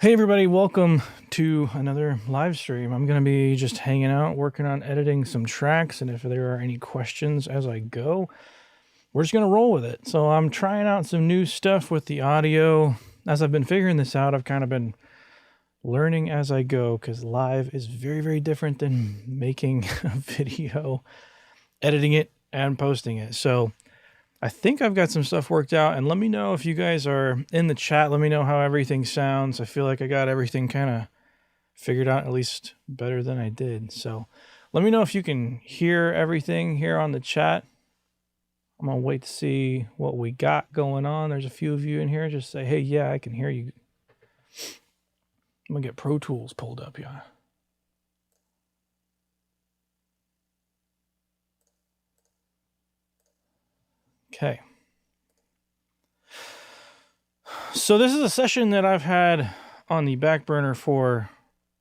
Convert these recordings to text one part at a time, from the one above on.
Hey everybody, welcome to another live stream. I'm going to be just hanging out, working on editing some tracks, and if there are any questions as I go, we're just going to roll with it. So I'm trying out some new stuff with the audio. As I've been figuring this out, I've kind of been learning as I go because live is very, very different than making a video, editing it, and posting it. So I think I've got some stuff worked out, and let me know if you guys are in the chat. Let me know how everything sounds. I feel like I got everything kind of figured out, at least better than I did. So let me know if you can hear everything here on the chat. I'm going to wait to see what we got going on. There's a few of you in here. Just say, hey, yeah, I can hear you. I'm going to get Pro Tools pulled up, yeah. Okay. So this is a session that I've had on the back burner for,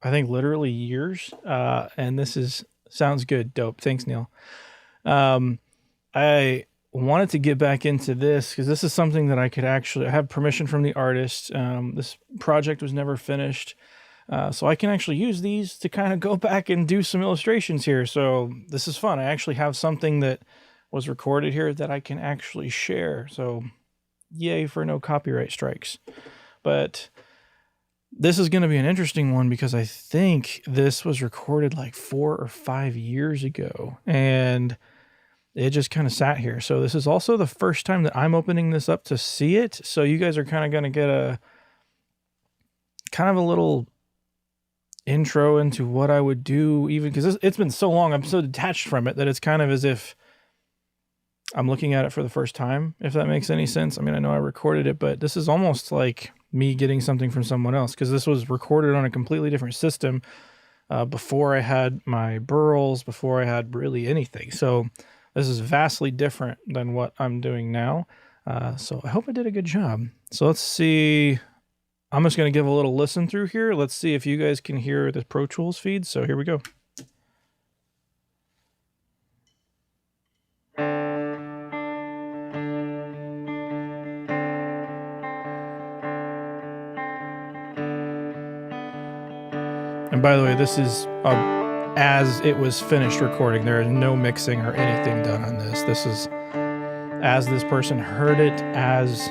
I think, literally years. And this sounds good. Dope. Thanks, Neil. I wanted to get back into this because this is something that I could actually have permission from the artist. This project was never finished. So I can actually use these to kind of go back and do some illustrations here. So this is fun. I actually have something that was recorded here that I can actually share. So yay for no copyright strikes. But this is going to be an interesting one because I think this was recorded like 4 or 5 years ago and it just kind of sat here. So this is also the first time that I'm opening this up to see it. So you guys are kind of going to get a little intro into what I would do, even because it's been so long. I'm so detached from it that it's kind of as if I'm looking at it for the first time, if that makes any sense. I mean, I know I recorded it, but this is almost like me getting something from someone else because this was recorded on a completely different system before I had my burls, before I had really anything. So this is vastly different than what I'm doing now. So I hope I did a good job. So let's see. I'm just going to give a little listen through here. Let's see if you guys can hear the Pro Tools feed. So here we go. And by the way, this is as it was finished recording. There is no mixing or anything done on this. This is as this person heard it as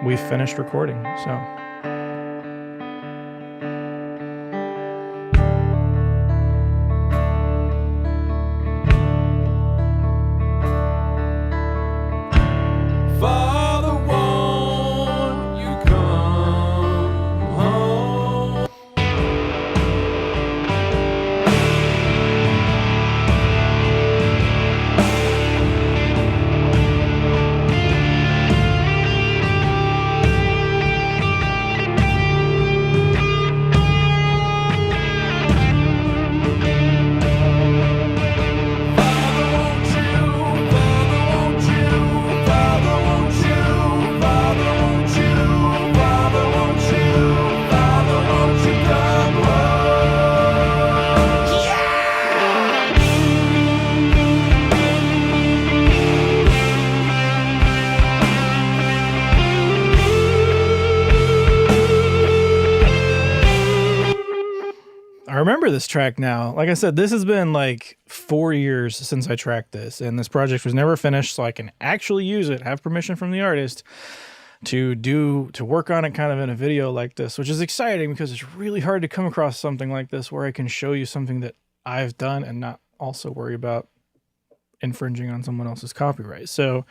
we finished recording. So I remember this track now. Like I said, this has been like 4 years since I tracked this, and this project was never finished, so I can actually use it, have permission from the artist to work on it kind of in a video like this, which is exciting because it's really hard to come across something like this where I can show you something that I've done and not also worry about infringing on someone else's copyright. So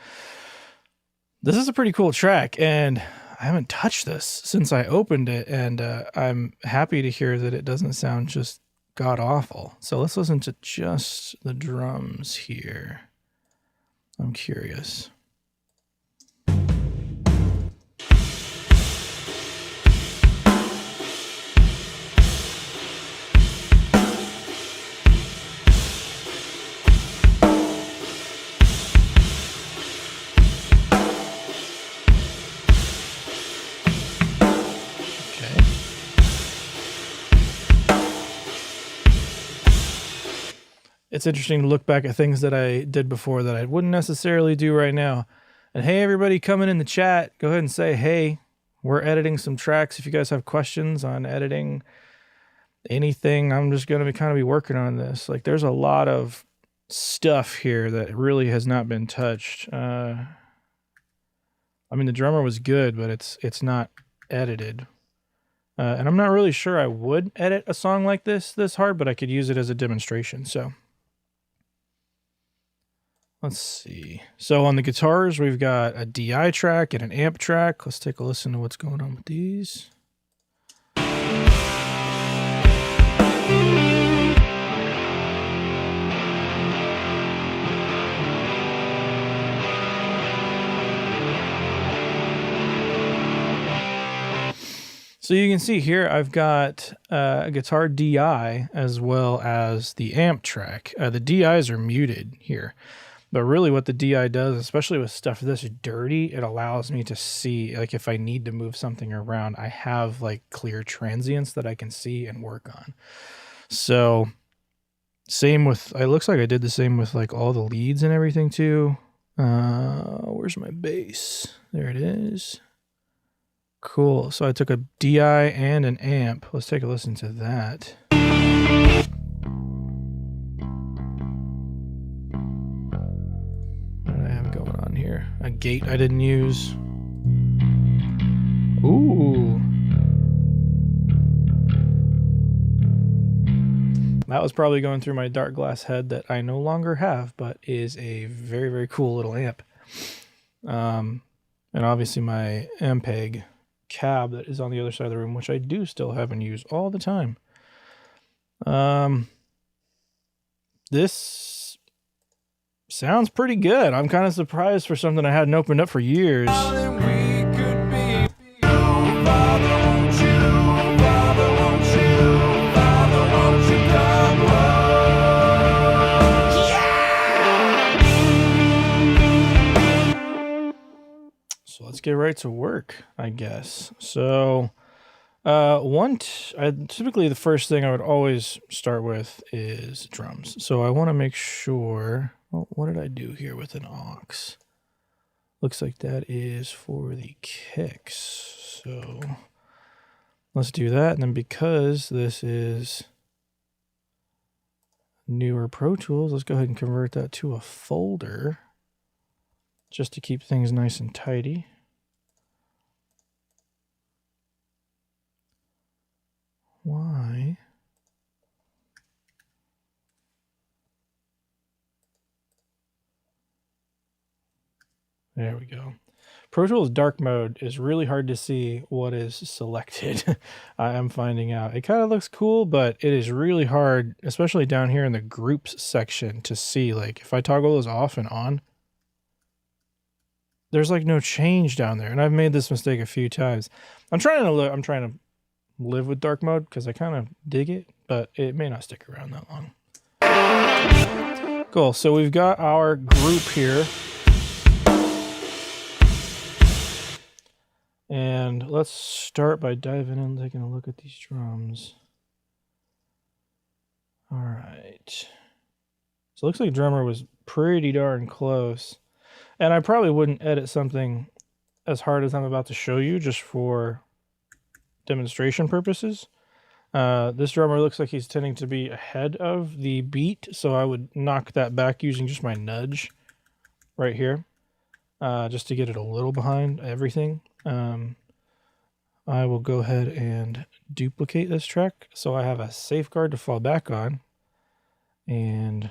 this is a pretty cool track, and I haven't touched this since I opened it, and I'm happy to hear that it doesn't sound just god-awful. So let's listen to just the drums here. I'm curious. It's interesting to look back at things that I did before that I wouldn't necessarily do right now. And hey, everybody coming in the chat, go ahead and say hey. we're editing some tracks. If you guys have questions on editing anything, I'm just going to kind of be working on this. Like, there's a lot of stuff here that really has not been touched. I mean, the drummer was good, but it's not edited. And I'm not really sure I would edit a song like this hard, but I could use it as a demonstration. So let's see. So on the guitars, we've got a DI track and an amp track. Let's take a listen to what's going on with these. So you can see here, I've got a guitar DI as well as the amp track. The DIs are muted here, but really what the DI does, especially with stuff this dirty, it allows me to see, like if I need to move something around, I have like clear transients that I can see and work on. So same with, it looks like I did the same with like all the leads and everything too. Where's my bass? There it is. Cool. So I took a DI and an amp. Let's take a listen to that. What do I have going on here? A gate I didn't use. Ooh. That was probably going through my dark glass head that I no longer have, but is a very, very cool little amp. And obviously my Ampeg cab that is on the other side of the room, which I do still have and use all the time. This sounds pretty good. I'm kind of surprised for something I hadn't opened up for years. So let's get right to work, I guess. So typically the first thing I would always start with is drums. So I want to make sure, well, what did I do here with an aux? Looks like that is for the kicks. So let's do that. And then because this is newer Pro Tools, let's go ahead and convert that to a folder just to keep things nice and tidy. Why? There we go. Pro Tools dark mode is really hard to see what is selected. I am finding out. It kind of looks cool, but it is really hard, especially down here in the groups section, to see. Like if I toggle those off and on, there's like no change down there. And I've made this mistake a few times. I'm trying to live with dark mode because I kind of dig it, but it may not stick around that long. Cool. So we've got our group here. And let's start by diving in and taking a look at these drums. All right. So it looks like drummer was pretty darn close. And I probably wouldn't edit something as hard as I'm about to show you just for demonstration purposes. This drummer looks like he's tending to be ahead of the beat, so I would knock that back using just my nudge right here, just to get it a little behind everything. I will go ahead and duplicate this track so I have a safeguard to fall back on, and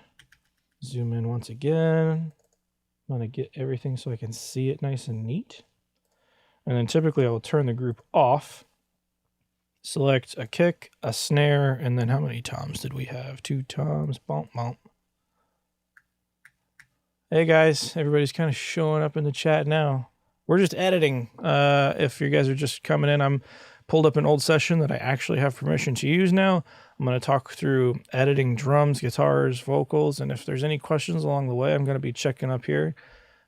zoom in once again. I'm going to get everything so I can see it nice and neat. And then typically I will turn the group off, select a kick, a snare, and then how many toms did we have? 2 toms, bump, bump. Hey guys, everybody's kind of showing up in the chat now. We're just editing. If you guys are just coming in, I'm pulled up an old session that I actually have permission to use now. I'm going to talk through editing drums, guitars, vocals, and if there's any questions along the way, I'm going to be checking up here.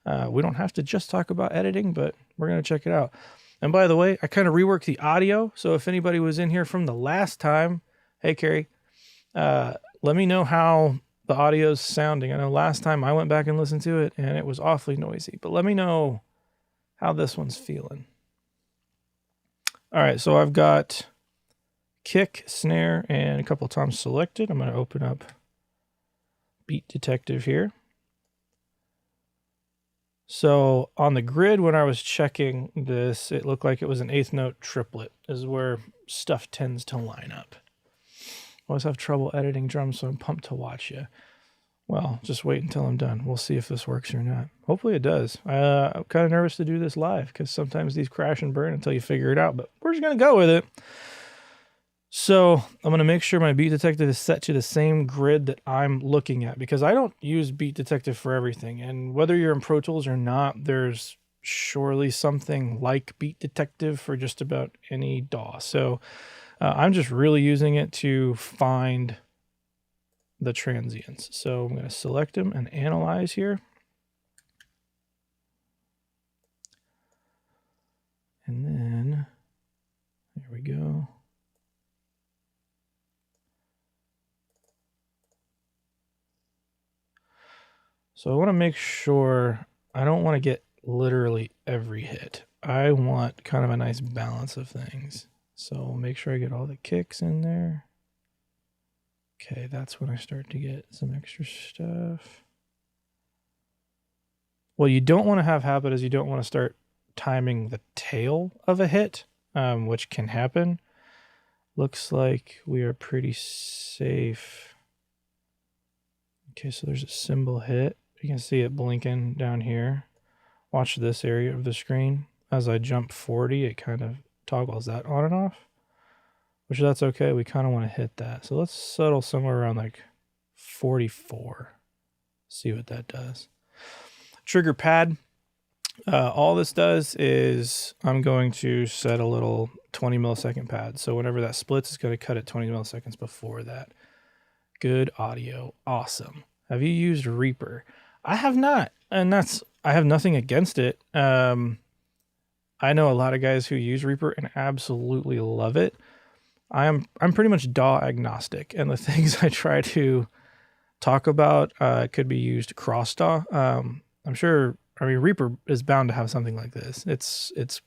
We don't have to just talk about editing, but we're going to check it out. And by the way, I kind of reworked the audio, so if anybody was in here from the last time, hey Carrie, let me know how the audio's sounding. I know last time I went back and listened to it, and it was awfully noisy, but let me know how this one's feeling. All right, so I've got kick, snare, and a couple of toms selected. I'm going to open up Beat Detective here. So on the grid, when I was checking this, it looked like it was an eighth note triplet, is where stuff tends to line up. I always have trouble editing drums, so I'm pumped to watch you. Well, just wait until I'm done. We'll see if this works or not. Hopefully it does. I'm kind of nervous to do this live because sometimes these crash and burn until you figure it out, but we're just going to go with it. So I'm going to make sure my Beat Detective is set to the same grid that I'm looking at, because I don't use Beat Detective for everything. And whether you're in Pro Tools or not, there's surely something like Beat Detective for just about any DAW. So I'm just really using it to find the transients. So I'm going to select them and analyze here. And then there we go. So I want to make sure I don't want to get literally every hit. I want kind of a nice balance of things. So I'll make sure I get all the kicks in there. Okay, that's when I start to get some extra stuff. What you don't want to have happen is you don't want to start timing the tail of a hit, which can happen. Looks like we are pretty safe. Okay, so there's a cymbal hit. You can see it blinking down here. Watch this area of the screen. As I jump 40, it kind of toggles that on and off, which that's okay. We kind of want to hit that. So let's settle somewhere around like 44. See what that does. Trigger pad. All this does is I'm going to set a little 20 millisecond pad. So whenever that splits, it's going to cut it 20 milliseconds before that. Good audio. Awesome. Have you used Reaper? I have not. And I have nothing against it. I know a lot of guys who use Reaper and absolutely love it. I'm pretty much DAW agnostic, and the things I try to talk about could be used cross DAW. I'm sure. I mean, Reaper is bound to have something like this. It's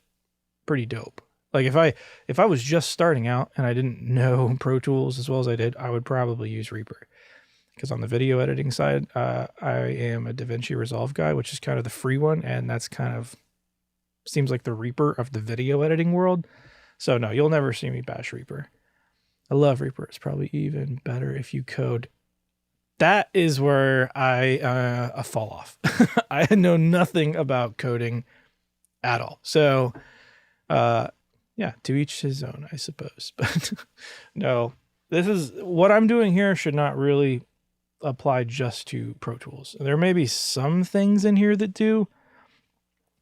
pretty dope. Like if I was just starting out and I didn't know Pro Tools as well as I did, I would probably use Reaper. Because on the video editing side, I am a DaVinci Resolve guy, which is kind of the free one, and that's kind of seems like the Reaper of the video editing world. So no, you'll never see me bash Reaper. I love Reaper. It's probably even better if you code. That is where I fall off. I know nothing about coding at all. So yeah, to each his own, I suppose. But no, this is what I'm doing here should not really apply just to Pro Tools. There may be some things in here that do.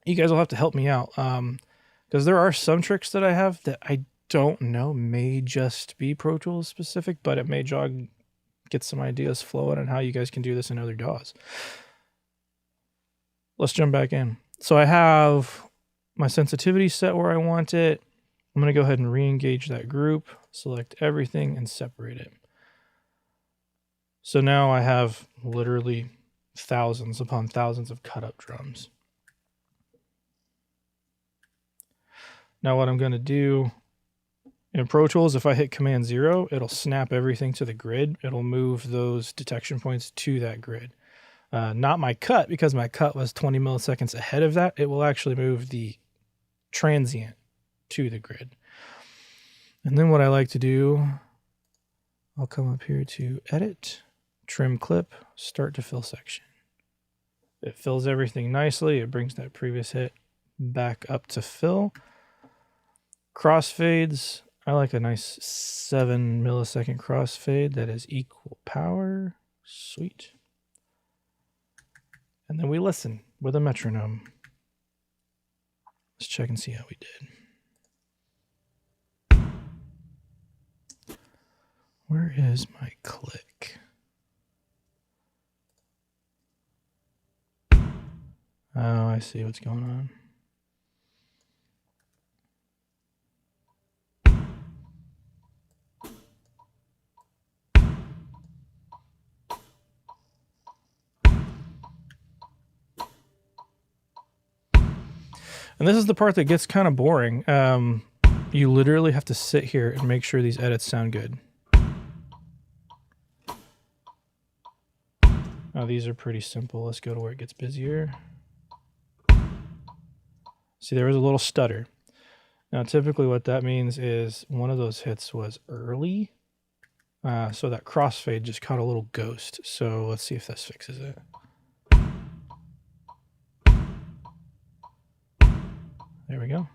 You guys will have to help me out, because there are some tricks that I have that I don't know may just be Pro Tools specific, but it may get some ideas flowing on how you guys can do this in other DAWs. Let's jump back in. So I have my sensitivity set where I want it. I'm going to go ahead and re-engage that group, select everything, and separate it. So now I have literally thousands upon thousands of cut-up drums. Now what I'm going to do in Pro Tools, if I hit Command 0, it'll snap everything to the grid. It'll move those detection points to that grid. Not my cut, because my cut was 20 milliseconds ahead of that. It will actually move the transient to the grid. And then what I like to do, I'll come up here to Edit, Trim Clip, Start to Fill Section. It fills everything nicely. It brings that previous hit back up to fill. Crossfades, I like a nice 7 millisecond crossfade that is equal power. Sweet. And then we listen with a metronome. Let's check and see how we did. Where is my click? Oh, I see what's going on. And this is the part that gets kind of boring. You literally have to sit here and make sure these edits sound good. Now these are pretty simple. Let's go to where it gets busier. See, there was a little stutter. Now, typically what that means is one of those hits was early. So that crossfade just caught a little ghost. So let's see if this fixes it. There we go.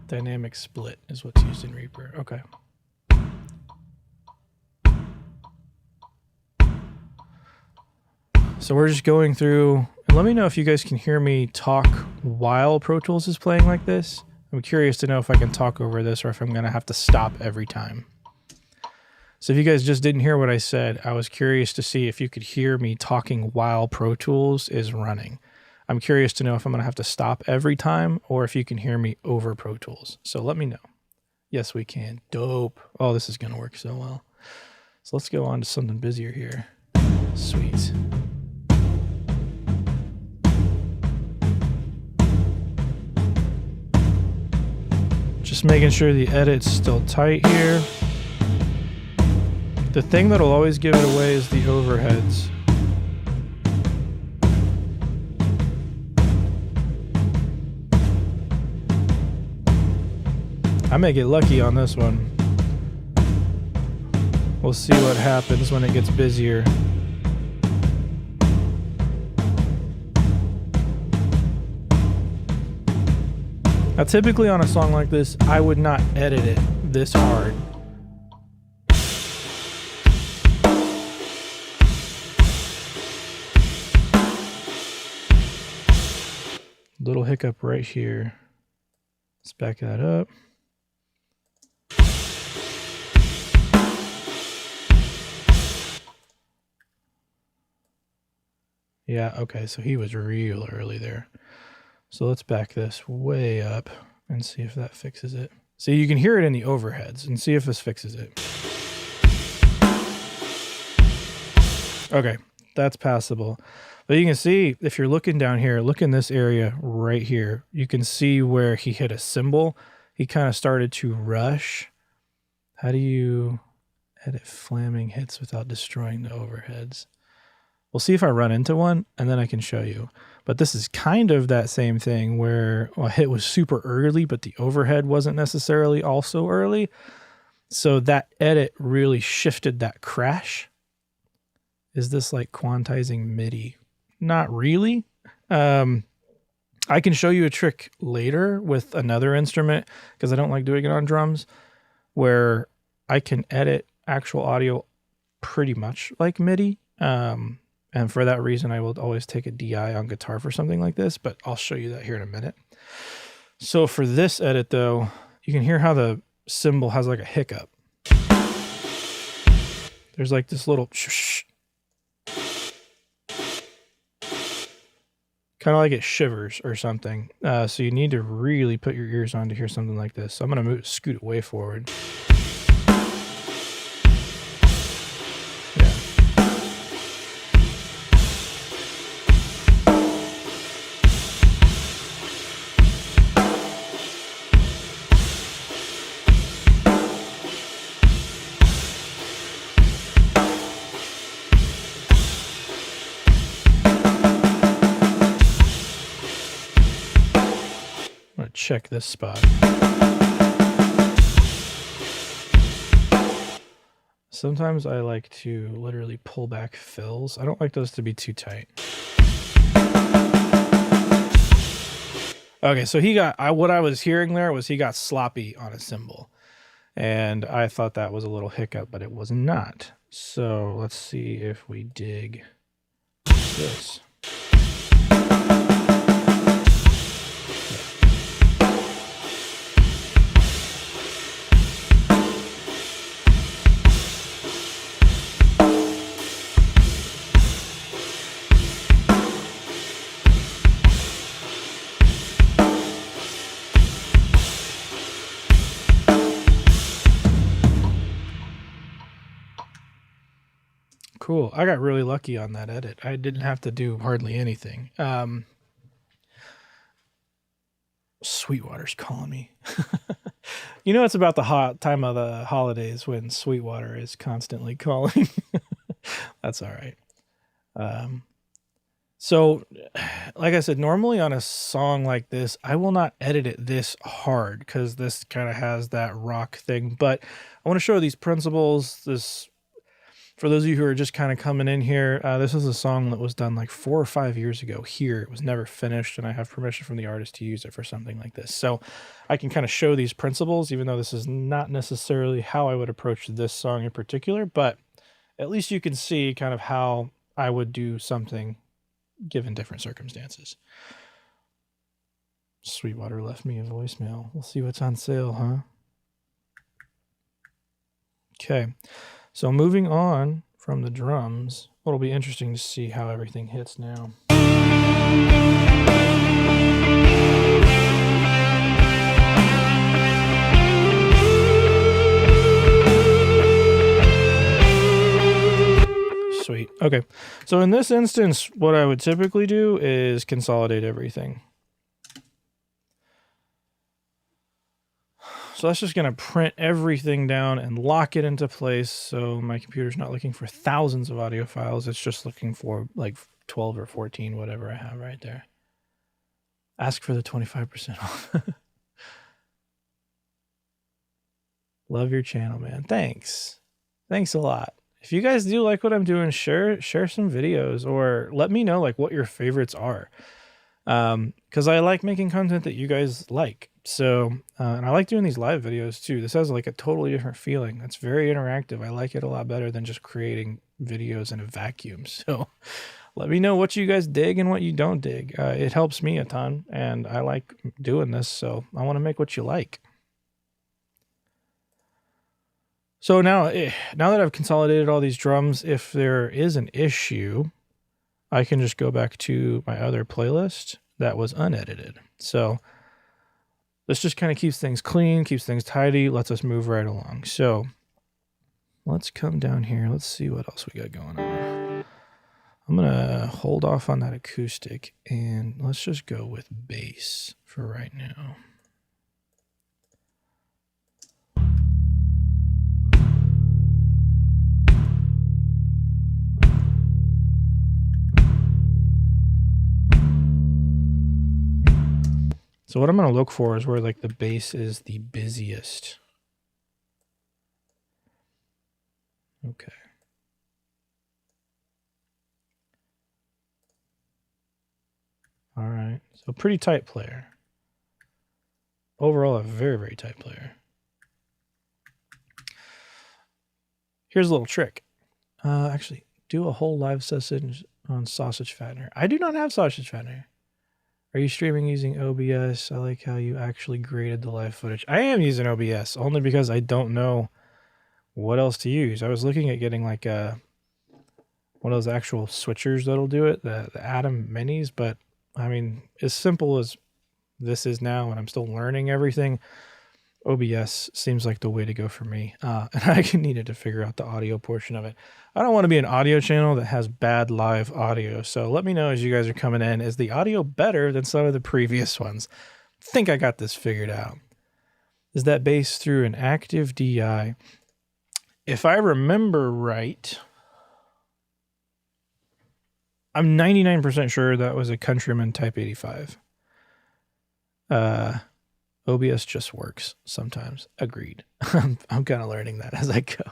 Dynamic split is what's used in Reaper. Okay. So we're just going through, and let me know if you guys can hear me talk while Pro Tools is playing like this. I'm curious to know if I can talk over this or if I'm going to have to stop every time. So if you guys just didn't hear what I said, I was curious to see if you could hear me talking while Pro Tools is running. I'm curious to know if I'm going to have to stop every time or if you can hear me over Pro Tools. So let me know. Yes, we can. Dope. Oh, this is going to work so well. So let's go on to something busier here. Sweet. Just making sure the edit's still tight here. The thing that'll always give it away is the overheads. I may get lucky on this one. We'll see what happens when it gets busier. Now, typically on a song like this, I would not edit it this hard. Little hiccup right here. Let's back that up. Yeah, okay, so he was real early there. So let's back this way up and see if that fixes it. See, you can hear it in the overheads and see if this fixes it. Okay, that's passable. But you can see, if you're looking down here, look in this area right here. You can see where he hit a cymbal. He kind of started to rush. How do you edit flamming hits without destroying the overheads? We'll see if I run into one, and then I can show you. But this is kind of that same thing where a hit was super early, but the overhead wasn't necessarily also early. So that edit really shifted that crash. Is this like quantizing MIDI? Not really. I can show you a trick later with another instrument because I don't like doing it on drums, where I can edit actual audio pretty much like MIDI. And for that reason, I will always take a DI on guitar for something like this, but I'll show you that here in a minute. So for this edit though, you can hear how the cymbal has like a hiccup. There's like this little shh. Kind of like it shivers or something. So you need to really put your ears on to hear something like this. So I'm going to scoot it way forward. Check this spot. Sometimes I like to literally pull back fills. I don't like those to be too tight. Okay, so he got, what I was hearing there was he got sloppy on a cymbal. And I thought that was a little hiccup, but it was not. So let's see if we dig this. Cool. I got really lucky on that edit. I didn't have to do hardly anything. Sweetwater's calling me. You know, it's about the hot time of the holidays when Sweetwater is constantly calling. That's all right. So, like I said, normally on a song like this, I will not edit it this hard because this kind of has that rock thing. But I want to show these principles. This, for those of you who are just kind of coming in here, this is a song that was done like 4 or 5 years ago here. It was never finished, and I have permission from the artist to use it for something like this. So I can kind of show these principles, even though this is not necessarily how I would approach this song in particular, but at least you can see kind of how I would do something given different circumstances. Sweetwater left me a voicemail. We'll see what's on sale, huh? Okay. So moving on from the drums, it'll be interesting to see how everything hits now. Sweet. Okay. So in this instance, what I would typically do is consolidate everything. So that's just going to print everything down and lock it into place. So my computer's not looking for thousands of audio files. It's just looking for like 12 or 14, whatever I have right there. Ask for the 25% off. Love your channel, man. Thanks. Thanks a lot. If you guys do like what I'm doing, share some videos or let me know like what your favorites are. Because I like making content that you guys like. So, and I like doing these live videos too. This has like a totally different feeling. It's very interactive. I like it a lot better than just creating videos in a vacuum. So let me know what you guys dig and what you don't dig. It helps me a ton and I like doing this. So I want to make what you like. So now that I've consolidated all these drums, if there is an issue, I can just go back to my other playlist that was unedited. So this just kind of keeps things clean, keeps things tidy, lets us move right along. So let's come down here. Let's see what else we got going on. I'm going to hold off on that acoustic and let's just go with bass for right now. So what I'm going to look for is where like the bass is the busiest. Okay. All right. So pretty tight player. Overall, a very, very tight player. Here's a little trick. Actually, do a whole live session on Sausage Fattener. I do not have Sausage Fattener. Are you streaming using OBS? I like how you actually graded the live footage. I am using OBS only because I don't know what else to use. I was looking at getting like one of those actual switchers that'll do it, the Atom Minis, but I mean, as simple as this is now and I'm still learning everything, OBS seems like the way to go for me. And I needed to figure out the audio portion of it. I don't want to be an audio channel that has bad live audio. So let me know as you guys are coming in. Is the audio better than some of the previous ones? I think I got this figured out. Is that bass through an active DI? If I remember right, I'm 99% sure that was a Countryman Type 85. OBS just works sometimes. Agreed. I'm kind of learning that as I go.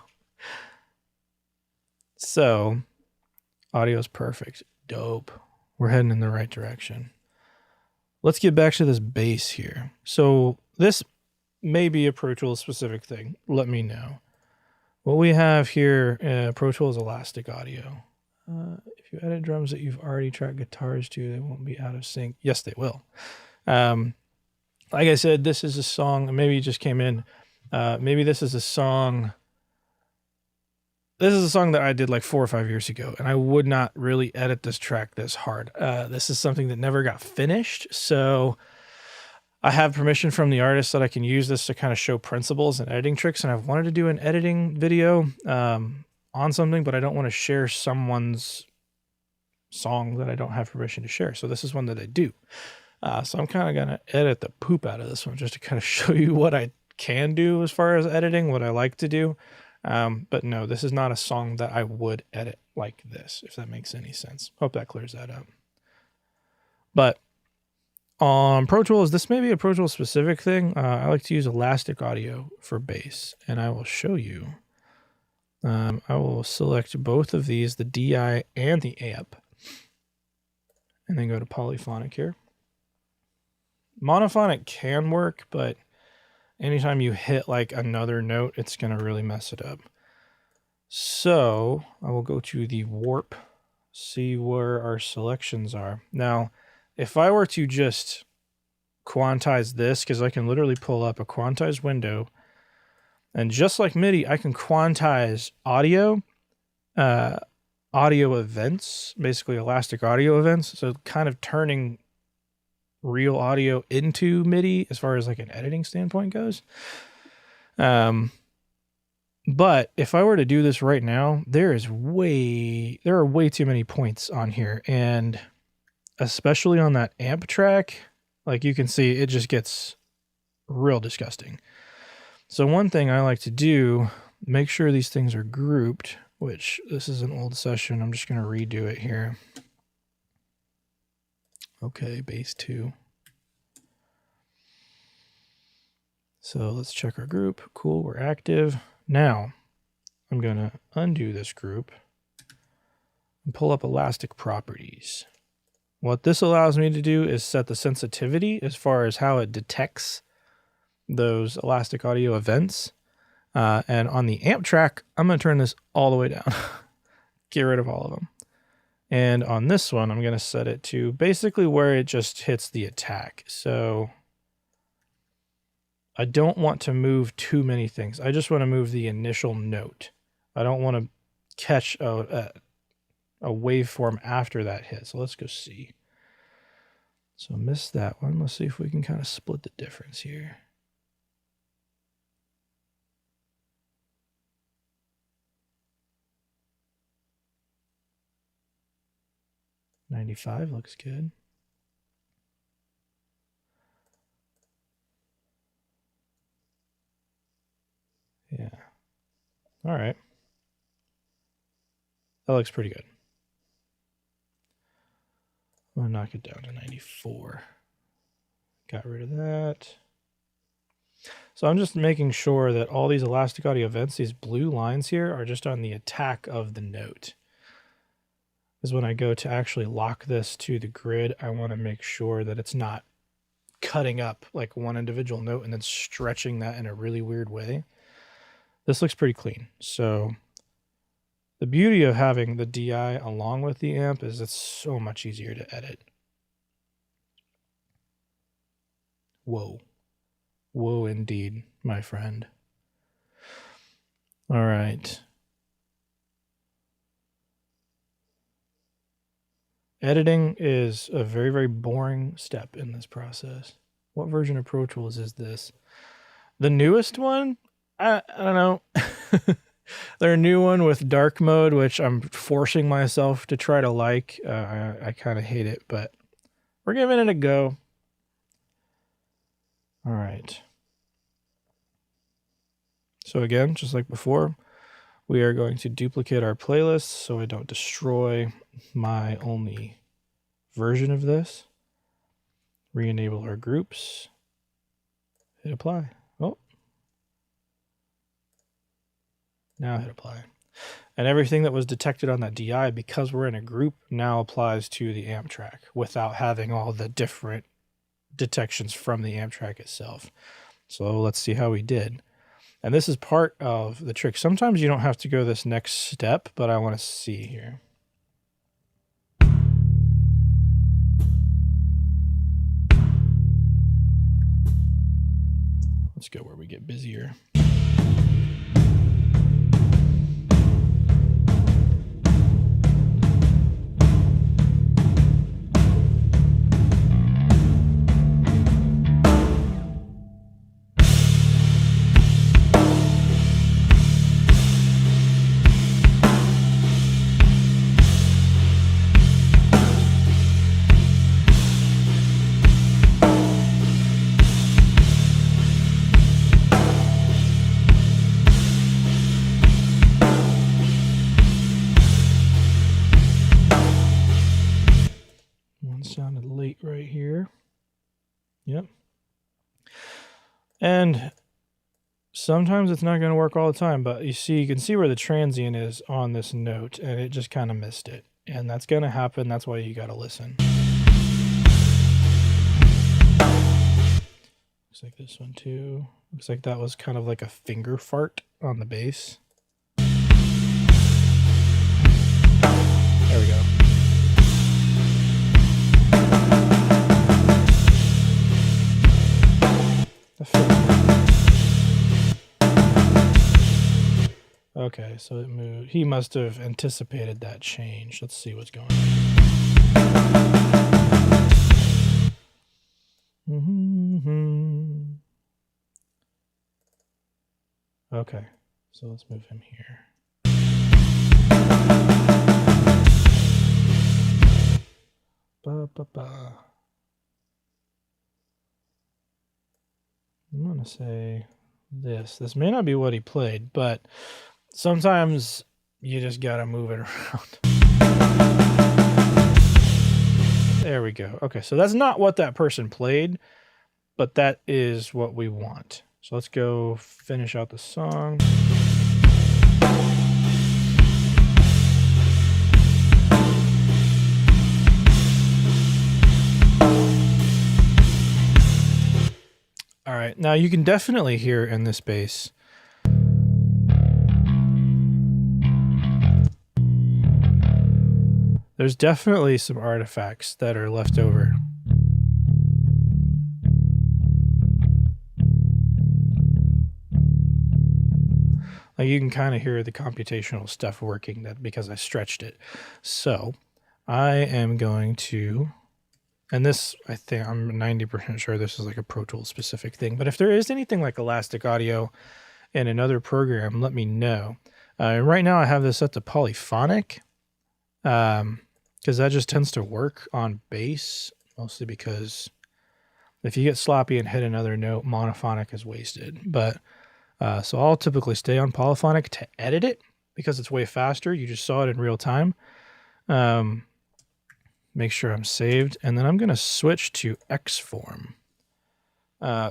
So, audio is perfect. Dope. We're heading in the right direction. Let's get back to this bass here. So, this may be a Pro Tools specific thing. Let me know. What we have here, Pro Tools Elastic Audio. If you edit drums that you've already tracked guitars to, they won't be out of sync. Yes, they will. Like I said, this is a song, maybe it just came in. Maybe this is a song. This is a song that I did like 4 or 5 years ago, and I would not really edit this track this hard. This is something that never got finished. So I have permission from the artist that I can use this to kind of show principles and editing tricks. And I've wanted to do an editing video. on something, but I don't want to share someone's song that I don't have permission to share. So this is one that I do. So I'm kind of going to edit the poop out of this one just to kind of show you what I can do as far as editing, what I like to do. But no, this is not a song that I would edit like this, if that makes any sense. Hope that clears that up. But on Pro Tools, this may be a Pro Tools specific thing. I like to use Elastic Audio for bass, and I will show you. I will select both of these, the DI and the amp, and then go to polyphonic here. Monophonic can work, but anytime you hit like another note, it's going to really mess it up. So I will go to the warp, see where our selections are. Now, if I were to just quantize this, because I can literally pull up a quantized window, and just like MIDI, I can quantize audio, audio events, basically elastic audio events. So kind of turning real audio into MIDI as far as like an editing standpoint goes. But if I were to do this right now, there are way too many points on here. And especially on that amp track, like you can see, it just gets real disgusting. So one thing I like to do, make sure these things are grouped, which this is an old session. I'm just going to redo it here. Okay, bass 2. So let's check our group. Cool, we're active. Now, I'm going to undo this group and pull up Elastic Properties. What this allows me to do is set the sensitivity as far as how it detects those elastic audio events. And on the amp track, I'm going to turn this all the way down. Get rid of all of them. And on this one, I'm going to set it to basically where it just hits the attack. So I don't want to move too many things. I just want to move the initial note. I don't want to catch a waveform after that hit. So let's go see. So missed that one. Let's see if we can kind of split the difference here. $95 looks good. Yeah. All right. That looks pretty good. I'm going to knock it down to 94. Got rid of that. So I'm just making sure that all these elastic audio events, these blue lines here, are just on the attack of the note. Because when I go to actually lock this to the grid, I want to make sure that it's not cutting up like one individual note and then stretching that in a really weird way. This looks pretty clean. So the beauty of having the DI along with the amp is it's so much easier to edit. Whoa. Whoa, indeed, my friend. All right. Editing is a very, very boring step in this process. What version of Pro Tools is this? The newest one? I don't know. Their new one with dark mode, which I'm forcing myself to try to like. I kind of hate it, but we're giving it a go. All right. So again, just like before, we are going to duplicate our playlist so I don't destroy my only version of this. Re-enable our groups. Hit apply. Oh. Now hit apply. And everything that was detected on that DI, because we're in a group, now applies to the amp track without having all the different detections from the amp track itself. So let's see how we did. And this is part of the trick. Sometimes you don't have to go this next step, but I want to see here. Let's go where we get busier. Yep. And sometimes it's not going to work all the time, but you can see where the transient is on this note, and it just kind of missed it. And that's going to happen. That's why you got to listen. Looks like this one too. Looks like that was kind of like a finger fart on the bass. There we go. Okay, so it moved. He must have anticipated that change. Let's see what's going on. Okay, so let's move him here. I'm gonna say this. This may not be what he played, but sometimes you just gotta move it around. There we go. Okay, so that's not what that person played, but that is what we want. So let's go finish out the song. All right, now you can definitely hear in this bass. There's definitely some artifacts that are left over. Like you can kind of hear the computational stuff working that because I stretched it. So I am going to, and this, I think I'm 90% sure this is like a Pro Tools specific thing, but if there is anything like Elastic Audio in another program, let me know. Right now I have this set to polyphonic, because that just tends to work on bass, mostly because if you get sloppy and hit another note, monophonic is wasted. But so I'll typically stay on polyphonic to edit it because it's way faster. You just saw it in real time. Make sure I'm saved, and then I'm going to switch to Xform.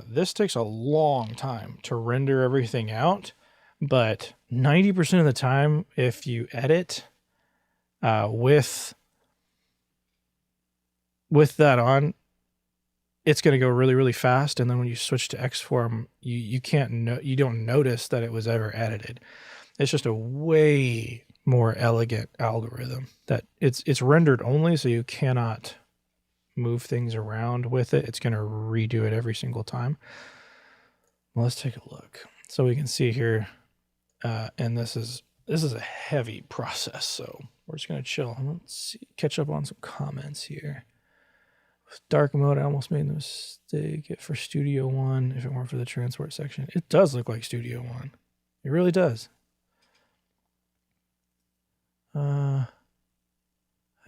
This takes a long time to render everything out, but 90% of the time, if you edit with that on, it's going to go really, really fast. And then when you switch to Xform, you don't notice that it was ever edited. It's just a way more elegant algorithm that it's rendered only, so you cannot move things around with it. It's going to redo it every single time. Well, let's take a look. So we can see here, and this is a heavy process, so we're just going to chill. Let's see, catch up on some comments here. With dark mode, I almost made the mistake for Studio One if it weren't for the transport section. It does look like Studio One. It really does. I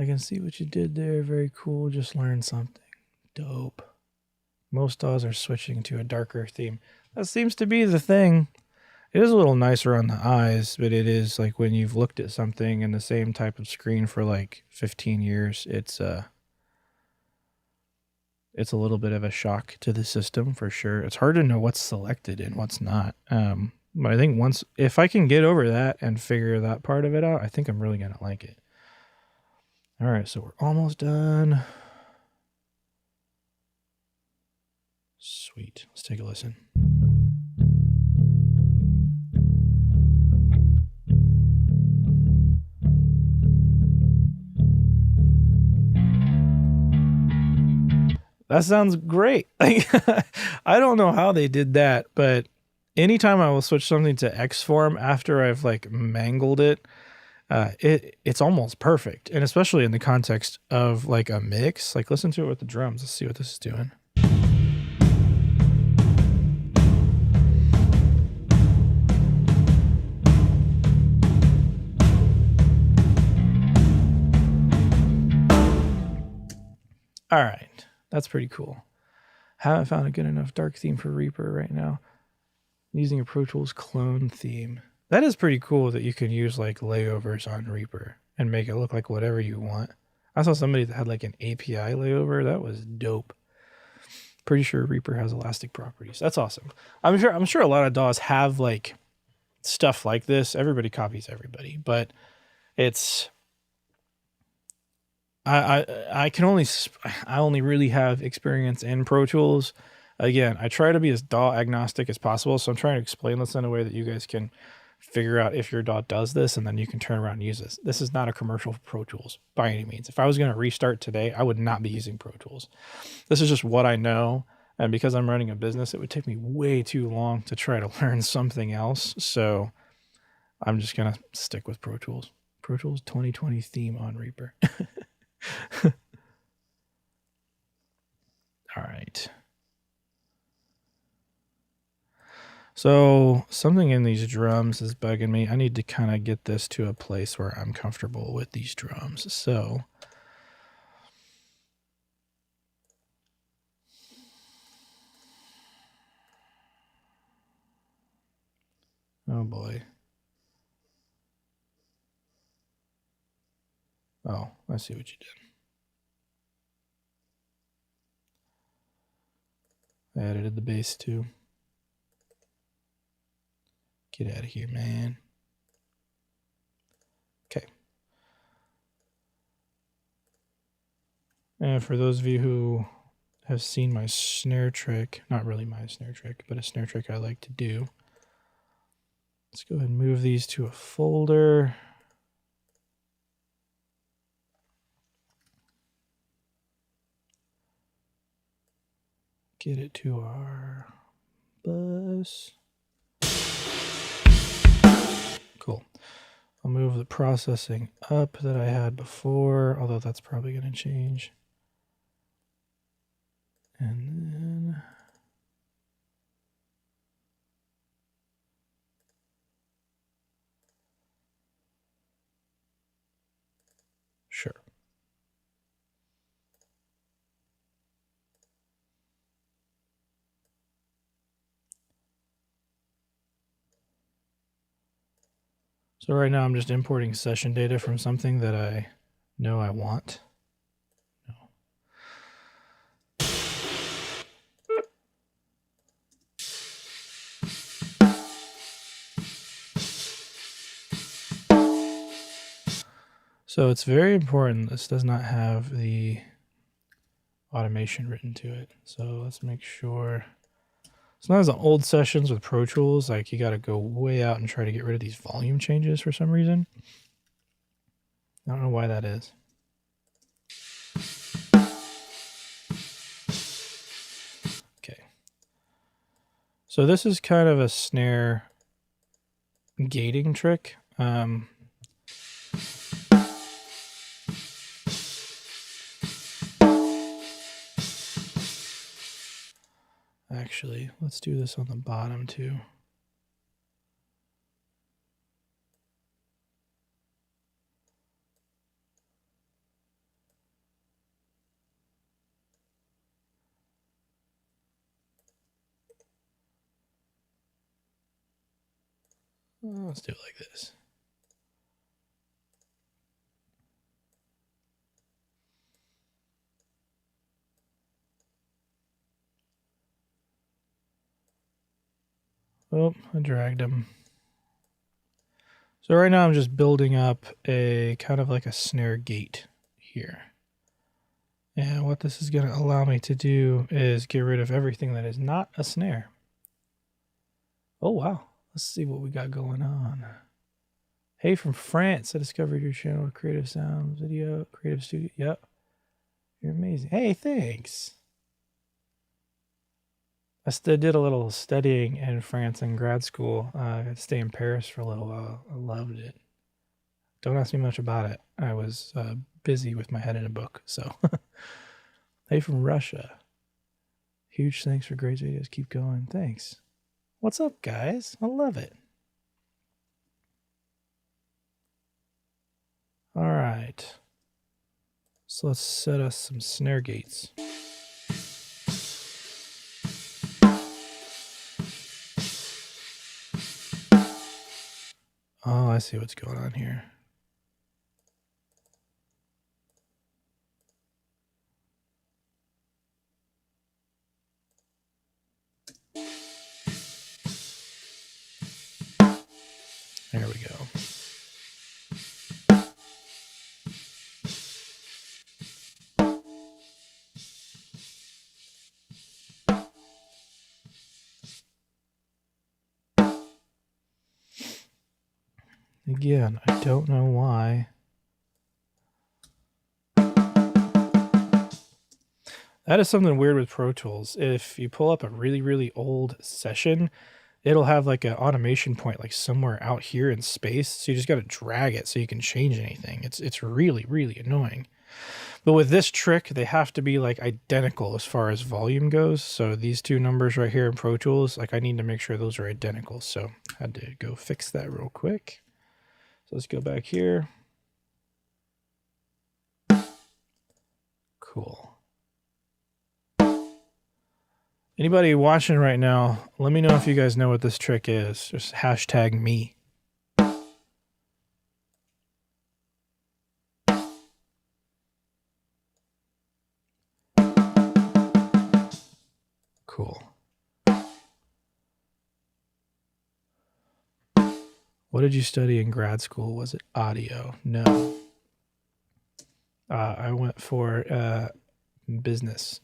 can see what you did there. Very cool. Just learned something. Dope. Most DAWs are switching to a darker theme. That seems to be the thing. It is a little nicer on the eyes, but it is like when you've looked at something in the same type of screen for like 15 years, it's a little bit of a shock to the system for sure. It's hard to know what's selected and what's not. But I think if I can get over that and figure that part of it out, I think I'm really going to like it. All right, so we're almost done. Sweet. Let's take a listen. That sounds great. Like, I don't know how they did that, but anytime I will switch something to Xform after I've like mangled it, it's almost perfect. And especially in the context of like a mix, like listen to it with the drums. Let's see what this is doing. All right, that's pretty cool. Haven't found a good enough dark theme for Reaper right now. I'm using a Pro Tools clone theme. That is pretty cool that you can use like layovers on Reaper and make it look like whatever you want. I saw somebody that had like an API layover. That was dope. Pretty sure Reaper has elastic properties. That's awesome. I'm sure a lot of DAWs have like stuff like this. Everybody copies everybody, but it's I only really have experience in Pro Tools. Again, I try to be as DAW agnostic as possible, so I'm trying to explain this in a way that you guys can figure out if your DAW does this, and then you can turn around and use this. This is not a commercial for Pro Tools by any means. If I was going to restart today, I would not be using Pro Tools. This is just what I know, and because I'm running a business, it would take me way too long to try to learn something else, so I'm just going to stick with Pro Tools. Pro Tools 2020 theme on Reaper. All right. So something in these drums is bugging me. I need to kind of get this to a place where I'm comfortable with these drums. So oh boy. Oh, I see what you did. I edited the bass too. Get out of here, man. Okay. And for those of you who have seen my snare trick, not really my snare trick, but a snare trick I like to do. Let's go ahead and move these to a folder. Get it to our bus. Cool. I'll move the processing up that I had before, although that's probably going to change. And then sure. So right now I'm just importing session data from something that I know I want. No. So it's very important this does not have the automation written to it. So let's make sure. Sometimes on old sessions with Pro Tools, like you got to go way out and try to get rid of these volume changes for some reason. I don't know why that is. Okay. So this is kind of a snare gating trick. Actually, let's do this on the bottom too. Let's do it like this. Oh, I dragged him. So right now I'm just building up a kind of like a snare gate here. And what this is going to allow me to do is get rid of everything that is not a snare. Oh, wow. Let's see what we got going on. Hey, from France, I discovered your channel, Creative Sound Video, Creative Studio. Yep. You're amazing. Hey, thanks. I did a little studying in France in grad school. I got to stay in Paris for a little while. I loved it. Don't ask me much about it. I was busy with my head in a book. So, hey, from Russia. Huge thanks for great videos. Keep going. Thanks. What's up, guys? I love it. All right. So let's set us some snare gates. Oh, I see what's going on here. There we go. Again, I don't know why. That is something weird with Pro Tools. If you pull up a really, really old session, it'll have like an automation point like somewhere out here in space. So you just got to drag it so you can change anything. It's really, really annoying. But with this trick, they have to be like identical as far as volume goes. So these two numbers right here in Pro Tools, like I need to make sure those are identical. So I had to go fix that real quick. So let's go back here. Cool. Anybody watching right now, let me know if you guys know what this trick is. Just hashtag me. Cool. What did you study in grad school? Was it audio? No. I went for business.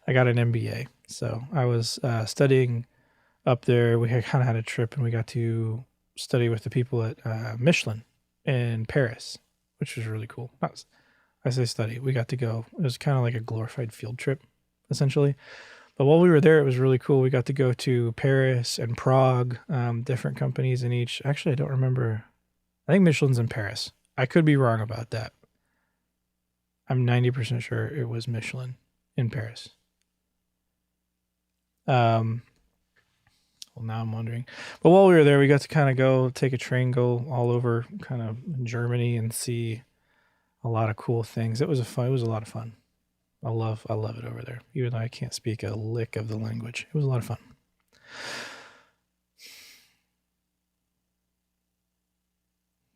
I got an MBA. So I was studying up there. We kind of had a trip and we got to study with the people at Michelin in Paris, which was really cool. I say study. We got to go. It was kind of like a glorified field trip, essentially. But while we were there, it was really cool. We got to go to Paris and Prague, different companies in each. Actually, I don't remember. I think Michelin's in Paris. I could be wrong about that. I'm 90% sure it was Michelin in Paris. Well, now I'm wondering. But while we were there, we got to kind of go take a train, go all over kind of Germany and see a lot of cool things. It was a lot of fun. I love it over there. Even though I can't speak a lick of the language. It was a lot of fun.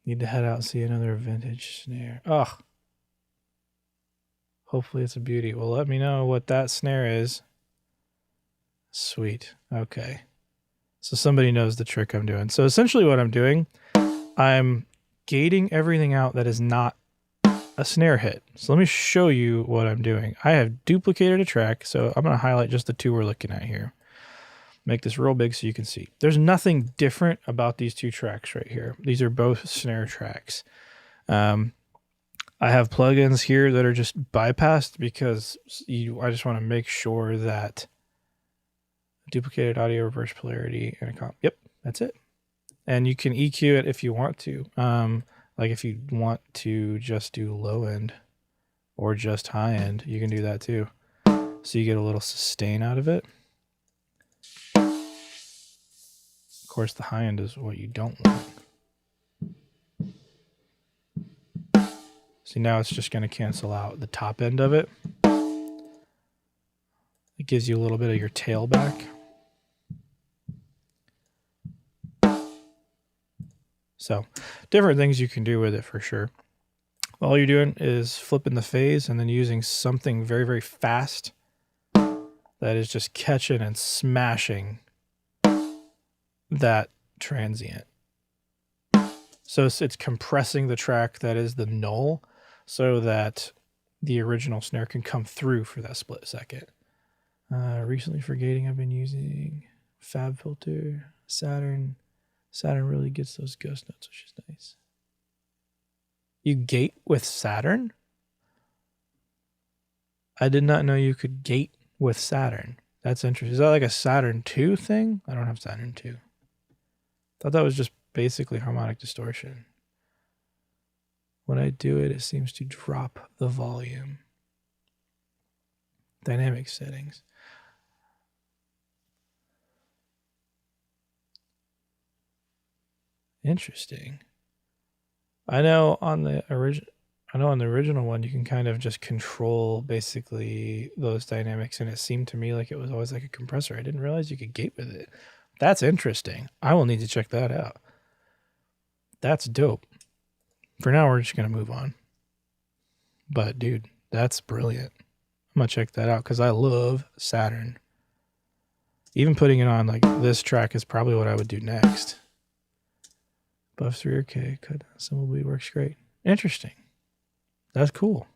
Need to head out and see another vintage snare. Oh. Hopefully it's a beauty. Well, let me know what that snare is. Sweet. Okay. So somebody knows the trick I'm doing. So essentially what I'm doing, I'm gating everything out that is not a snare hit. So let me show you what I'm doing. I have duplicated a track, so I'm going to highlight just the two we're looking at here. Make this real big so you can see. There's nothing different about these two tracks right here. These are both snare tracks. I have plugins here that are just bypassed because I just want to make sure that duplicated audio, reverse polarity, and a comp. Yep, that's it. And you can EQ it if you want to. Like if you want to just do low end or just high end, you can do that too. So you get a little sustain out of it. Of course, the high end is what you don't want. See, now it's just going to cancel out the top end of it. It gives you a little bit of your tail back. So different things you can do with it for sure. All you're doing is flipping the phase and then using something very, very fast that is just catching and smashing that transient. So it's compressing the track that is the null so that the original snare can come through for that split second. Recently for gating, I've been using FabFilter, Saturn. Saturn really gets those ghost notes, which is nice. You gate with Saturn? I did not know you could gate with Saturn. That's interesting. Is that like a Saturn 2 thing? I don't have Saturn 2. Thought that was just basically harmonic distortion. When I do it, it seems to drop the volume. Dynamic settings. Interesting. I know on the original one you can kind of just control basically those dynamics, and it seemed to me like it was always like a compressor. I didn't realize you could gate with it. That's interesting. I will need to check that out. That's dope. For now, we're just going to move on. But dude, that's brilliant. I'm going to check that out because I love Saturn. Even putting it on like this track is probably what I would do next. Buff 3 okay, cut symbol bleed works great. Interesting. That's cool.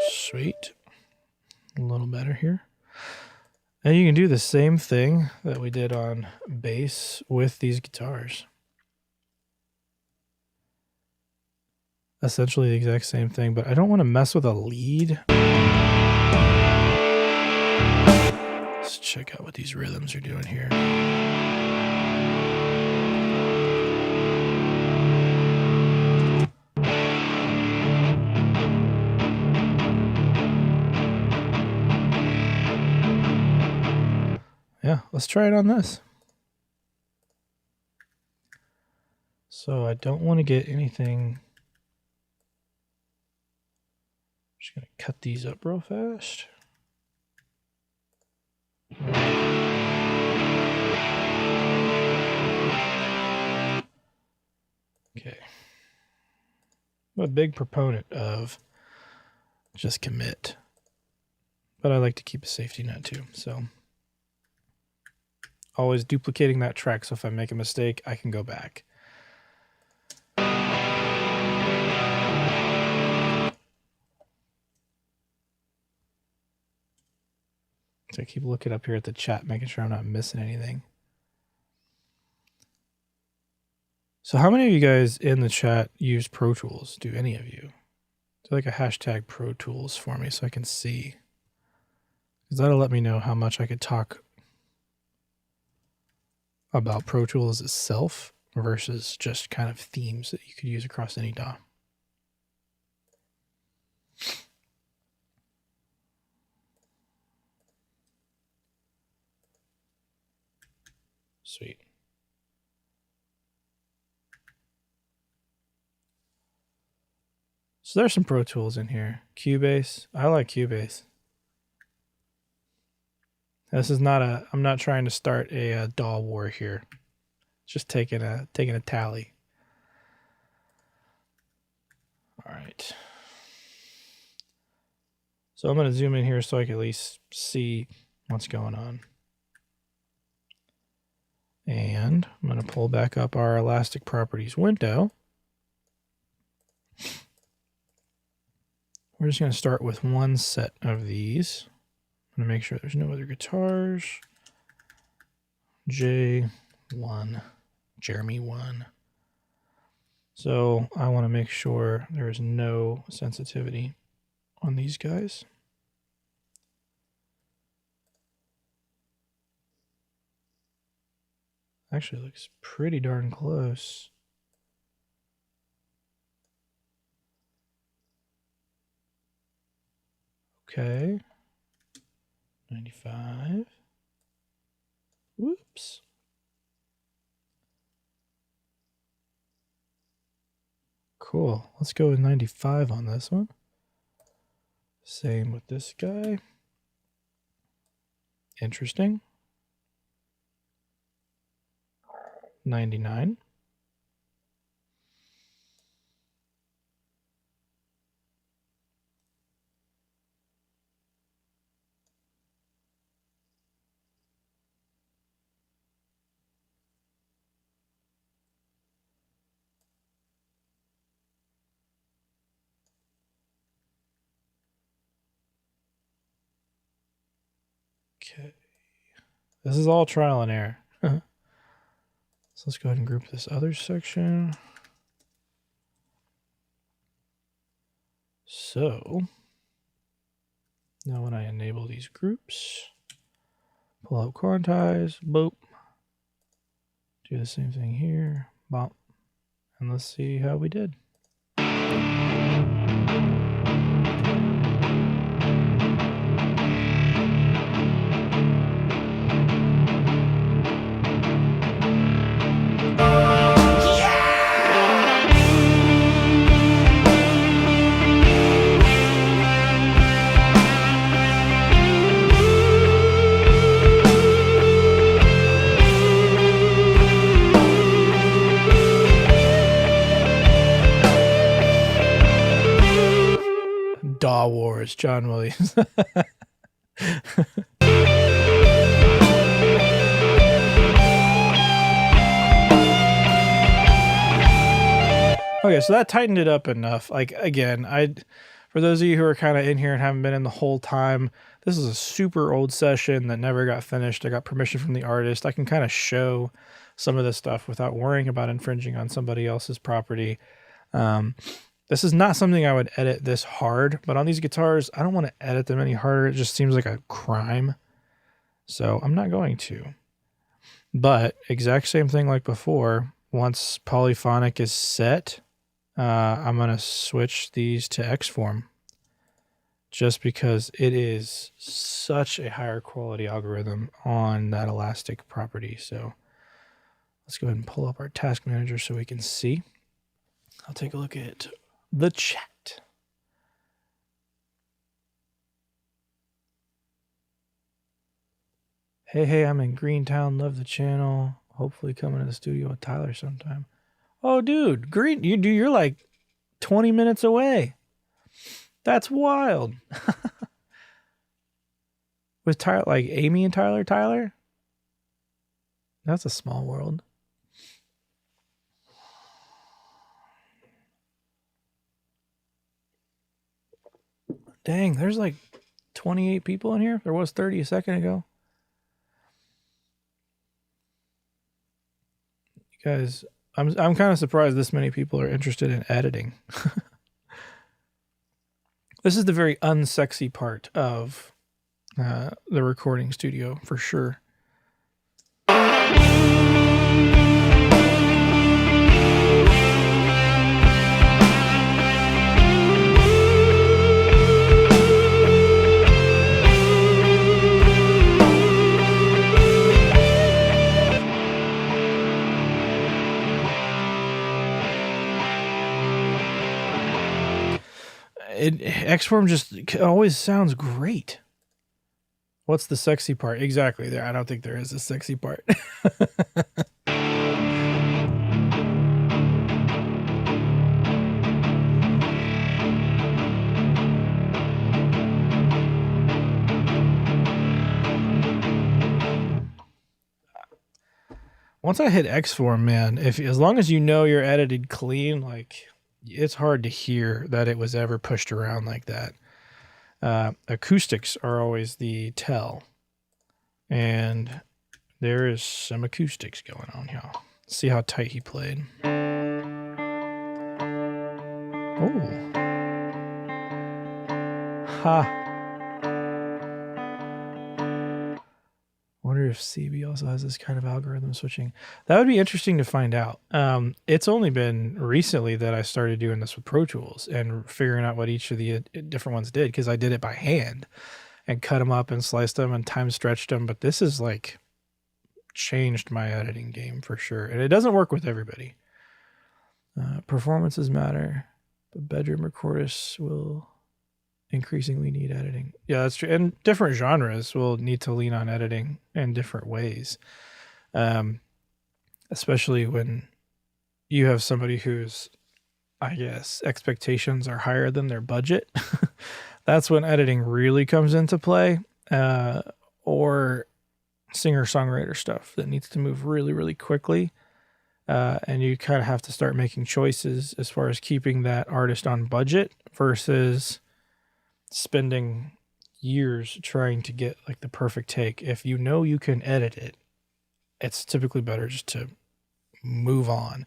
Sweet. A little better here. And you can do the same thing that we did on bass with these guitars. Essentially the exact same thing, but I don't want to mess with a lead. Let's check out what these rhythms are doing here. Yeah, let's try it on this. So I don't want to get anything. I'm just going to cut these up real fast. Okay. I'm a big proponent of just commit, but I like to keep a safety net too. So always duplicating that track, so if I make a mistake, I can go back. So I keep looking up here at the chat, making sure I'm not missing anything. So how many of you guys in the chat use Pro Tools? Do any of you? Do like a hashtag Pro Tools for me so I can see. Because that'll let me know how much I could talk about Pro Tools itself versus just kind of themes that you could use across any DAW. Sweet. So there's some Pro Tools in here. Cubase. I like Cubase. This is not a, I'm not trying to start a DAW war here. Just taking a tally. All right. So I'm going to zoom in here so I can at least see what's going on. And I'm going to pull back up our Elastic Properties window. We're just going to start with one set of these. I'm going to make sure there's no other guitars. J1, Jeremy 1. So I want to make sure there's no sensitivity on these guys. Actually looks pretty darn close. Okay. 95. Whoops. Cool. Let's go with 95 on this one. Same with this guy. Interesting. 99. Okay. This is all trial and error. So let's go ahead and group this other section. So now when I enable these groups, pull out quantize, boop. Do the same thing here, bop. And let's see how we did. course, John Williams. Okay, so that tightened it up enough. Like, again, for those of you who are kind of in here and haven't been in the whole time, this is a super old session that never got finished. I got permission from the artist. I can kind of show some of this stuff without worrying about infringing on somebody else's property. This is not something I would edit this hard, but on these guitars, I don't want to edit them any harder. It just seems like a crime. So I'm not going to. But exact same thing like before. Once polyphonic is set, I'm going to switch these to Xform just because it is such a higher quality algorithm on that elastic property. So let's go ahead and pull up our task manager so we can see. I'll take a look at the chat. Hey, I'm in Greentown. Love the channel. Hopefully coming to the studio with Tyler sometime. Oh, dude, you're like 20 minutes away. That's wild. With Tyler, like Amy and Tyler? That's a small world. Dang, there's like 28 people in here. There was 30 a second ago. You guys, I'm kind of surprised this many people are interested in editing. This is the very unsexy part of the recording studio, for sure. Xform just always sounds great. What's the sexy part? Exactly. There, I don't think there is a sexy part. Once I hit Xform, man, as long as you know you're edited clean, like, it's hard to hear that it was ever pushed around like that. Acoustics are always the tell. And there is some acoustics going on here. See how tight he played. Oh. Ha. Wonder if CB also has this kind of algorithm switching. That would be interesting to find out. It's only been recently that I started doing this with Pro Tools and figuring out what each of the different ones did, because I did it by hand and cut them up and sliced them and time stretched them. But this is like changed my editing game for sure. And it doesn't work with everybody. Performances matter, but bedroom recordists will increasingly need editing. Yeah, that's true. And different genres will need to lean on editing in different ways. Especially when you have somebody whose, I guess, expectations are higher than their budget. That's when editing really comes into play. Or singer-songwriter stuff that needs to move really, really quickly. And you kind of have to start making choices as far as keeping that artist on budget versus spending years trying to get like the perfect take. If you know you can edit it, it's typically better just to move on.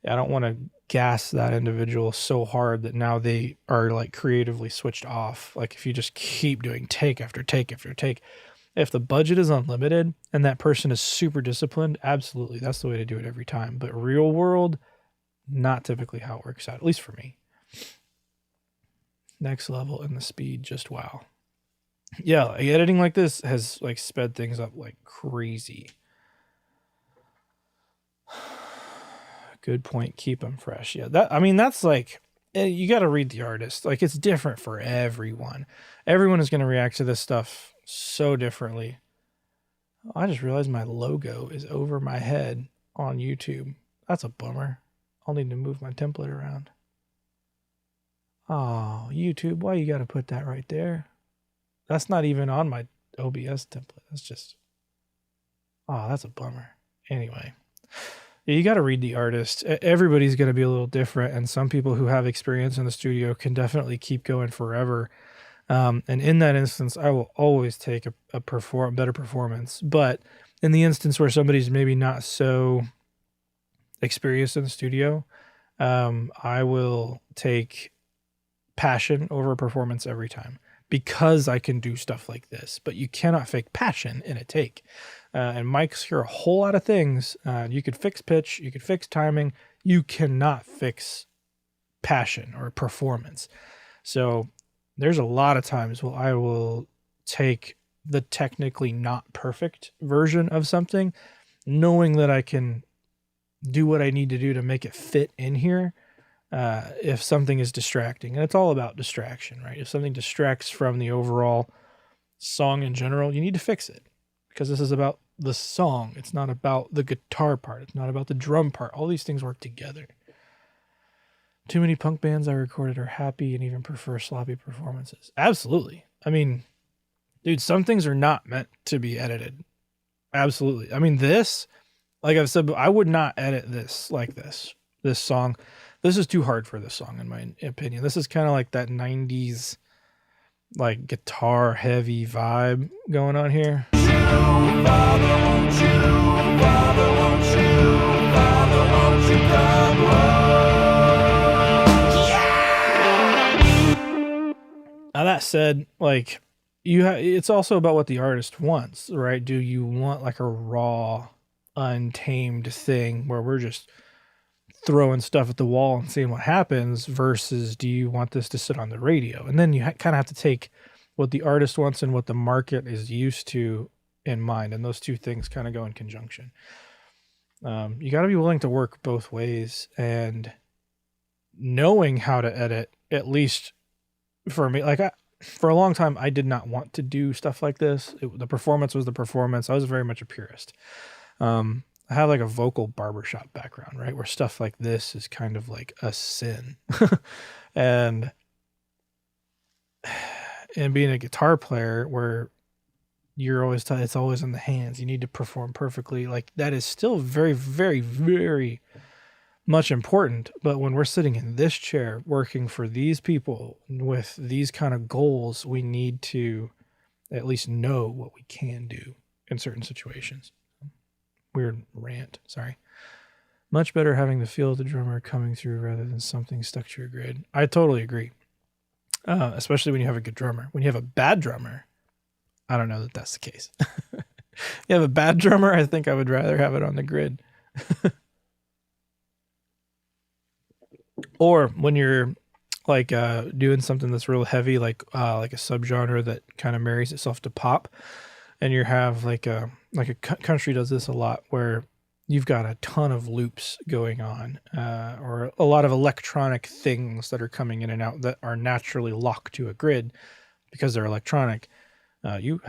I don't want to gas that individual so hard that now they are like creatively switched off. Like if you just keep doing take after take after take, if the budget is unlimited and that person is super disciplined, absolutely, that's the way to do it every time. But real world, not typically how it works out, at least for me. Next level, and the speed, just wow. Yeah, like editing like this has like sped things up like crazy. Good point. Keep them fresh. Yeah, that's like, you got to read the artist. Like, it's different for everyone. Everyone is going to react to this stuff so differently. I just realized my logo is over my head on YouTube. That's a bummer. I'll need to move my template around. Oh, YouTube, why you got to put that right there? That's not even on my OBS template. That's just, oh, that's a bummer. Anyway, yeah, you got to read the artist. Everybody's going to be a little different, and some people who have experience in the studio can definitely keep going forever. And in that instance, I will always take a better performance. But in the instance where somebody's maybe not so experienced in the studio, I will take passion over performance every time, because I can do stuff like this. But you cannot fake passion in a take. And mics hear a whole lot of things. You could fix pitch, you could fix timing. You cannot fix passion or performance. So there's a lot of times where I will take the technically not perfect version of something, knowing that I can do what I need to do to make it fit in here. If something is distracting, and it's all about distraction, right? If something distracts from the overall song in general, you need to fix it, because this is about the song. It's not about the guitar part. It's not about the drum part. All these things work together. Too many punk bands I recorded are happy and even prefer sloppy performances. Absolutely. I mean, dude, some things are not meant to be edited. Absolutely. I mean, this, like I've said, I would not edit this like this song. This is too hard for this song, in my opinion. This is kind of like that 90s, like, guitar heavy vibe going on here. Now that said, like, it's also about what the artist wants, right? Do you want like a raw, untamed thing where we're just throwing stuff at the wall and seeing what happens, versus do you want this to sit on the radio? And then you kind of have to take what the artist wants and what the market is used to in mind, and those two things kind of go in conjunction. You got to be willing to work both ways, and knowing how to edit, at least for me, like, for a long time, I did not want to do stuff like this. The performance was the performance. I was very much a purist. I have like a vocal barbershop background, right? Where stuff like this is kind of like a sin. and being a guitar player where you're always it's always in the hands. You need to perform perfectly. Like, that is still very, very, very much important. But when we're sitting in this chair working for these people with these kind of goals, we need to at least know what we can do in certain situations. Weird rant, sorry. Much better having the feel of the drummer coming through rather than something stuck to your grid. I totally agree. Especially when you have a good drummer. When you have a bad drummer, I don't know that that's the case. You have a bad drummer, I think I would rather have it on the grid. Or when you're like doing something that's real heavy, like a subgenre that kind of marries itself to pop, and you have like a country does this a lot, where you've got a ton of loops going on, or a lot of electronic things that are coming in and out that are naturally locked to a grid because they're electronic. You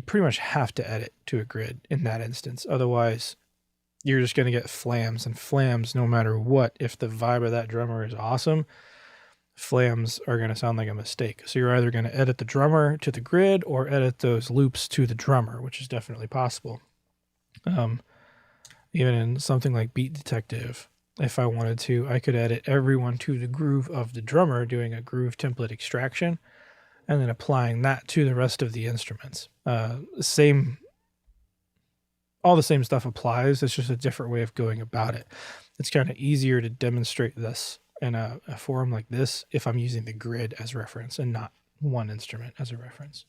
pretty much have to edit to a grid in that instance. Otherwise, you're just going to get flams, and flams, no matter what, if the vibe of that drummer is awesome, flams are going to sound like a mistake. So you're either going to edit the drummer to the grid or edit those loops to the drummer, which is definitely possible. Even in something like Beat Detective, if I wanted to, I could edit everyone to the groove of the drummer, doing a groove template extraction, and then applying that to the rest of the instruments. All the same stuff applies. It's just a different way of going about it. It's kind of easier to demonstrate this in a forum like this if I'm using the grid as reference and not one instrument as a reference.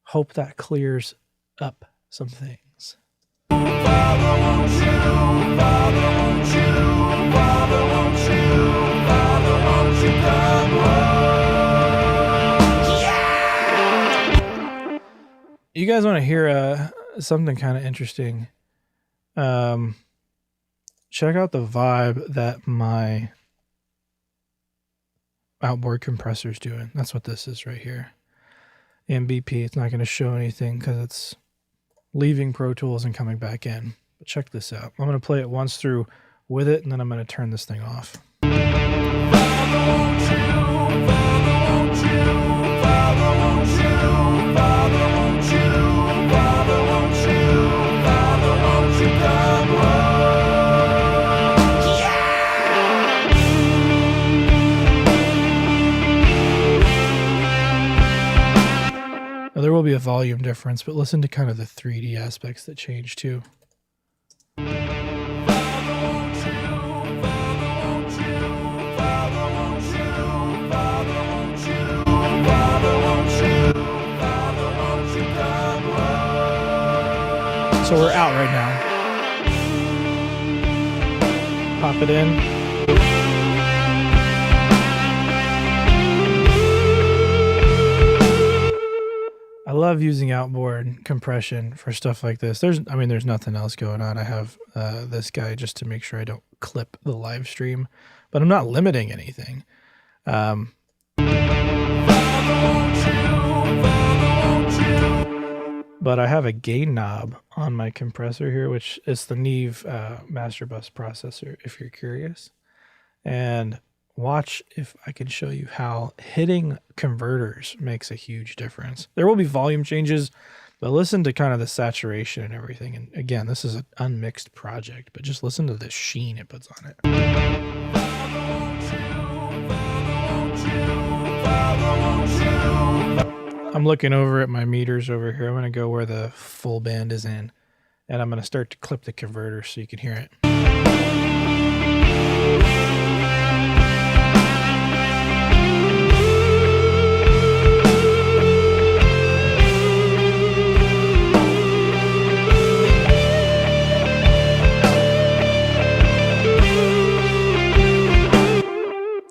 Hope that clears up some things. You guys want to hear something kind of interesting? Check out the vibe that my outboard compressor is doing. That's what this is right here. MBP, it's not going to show anything because it's leaving Pro Tools and coming back in. But check this out. I'm going to play it once through with it, and then I'm going to turn this thing off. Now, there will be a volume difference, but listen to kind of the 3D aspects that change too. So we're out right now. Pop it in. I love using outboard compression for stuff like this. There's nothing else going on. I have this guy just to make sure I don't clip the live stream, but I'm not limiting anything. But I have a gain knob on my compressor here, which is the Neve Master Bus processor, if you're curious. And watch if I can show you how hitting converters makes a huge difference. There will be volume changes, but listen to kind of the saturation and everything. And again, this is an unmixed project, but just listen to the sheen it puts on it. I'm looking over at my meters over here. I'm going to go where the full band is in, and I'm going to start to clip the converter so you can hear it.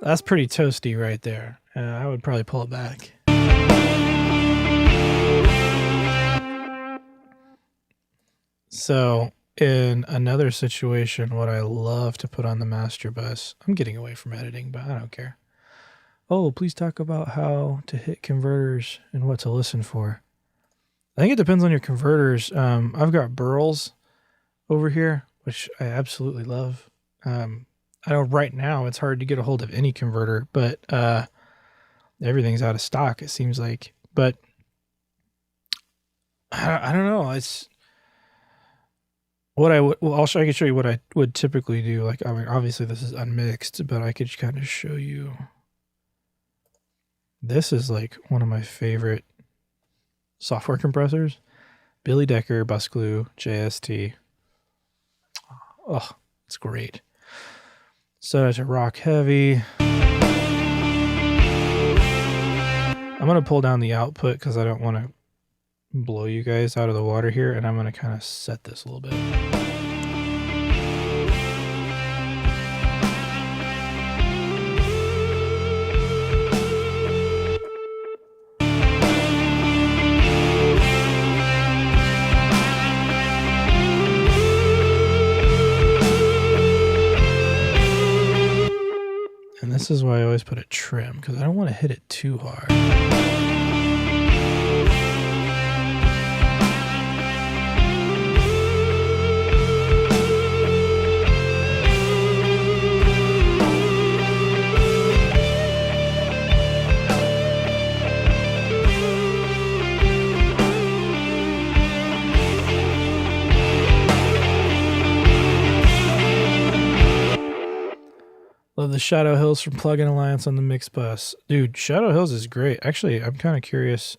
That's pretty toasty right there. I would probably pull it back. So in another situation, what I love to put on the master bus, I'm getting away from editing, but I don't care. Oh, please talk about how to hit converters and what to listen for. I think it depends on your converters. I've got Burls over here, which I absolutely love. I know right now it's hard to get a hold of any converter, but everything's out of stock, it seems like. But I don't know. It's what I would. Well, I can show you what I would typically do. Like, I mean, obviously this is unmixed, but I could kind of show you. This is like one of my favorite software compressors. Billy Decker, Bus Glue, JST. Oh, it's great. Set it to rock heavy. I'm going to pull down the output because I don't want to blow you guys out of the water here, and I'm going to kind of set this a little bit. And this is why I always put a trim, because I don't want to hit it too hard. Love the Shadow Hills from Plug-in Alliance on the mix bus. Dude, Shadow Hills is great. Actually, I'm kind of curious.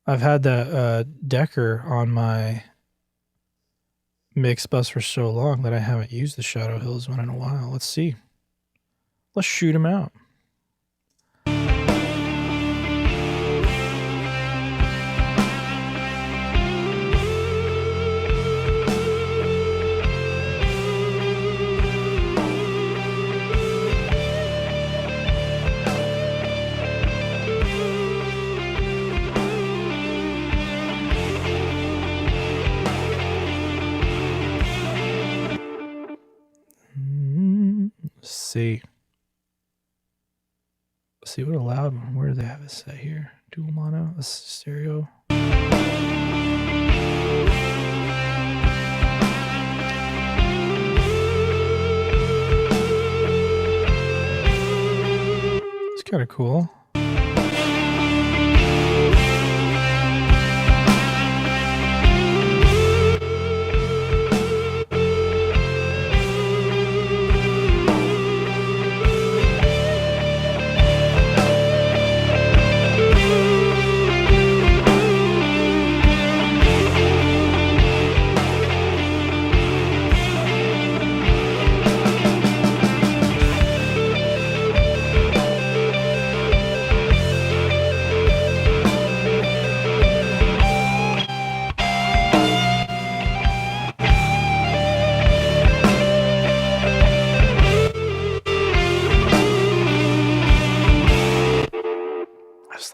I've had that Decker on my mix bus for so long that I haven't used the Shadow Hills one in a while. Let's see. Let's shoot him out. See what a loud one. Where do they have it set here? Dual mono, this is stereo. kind of cool.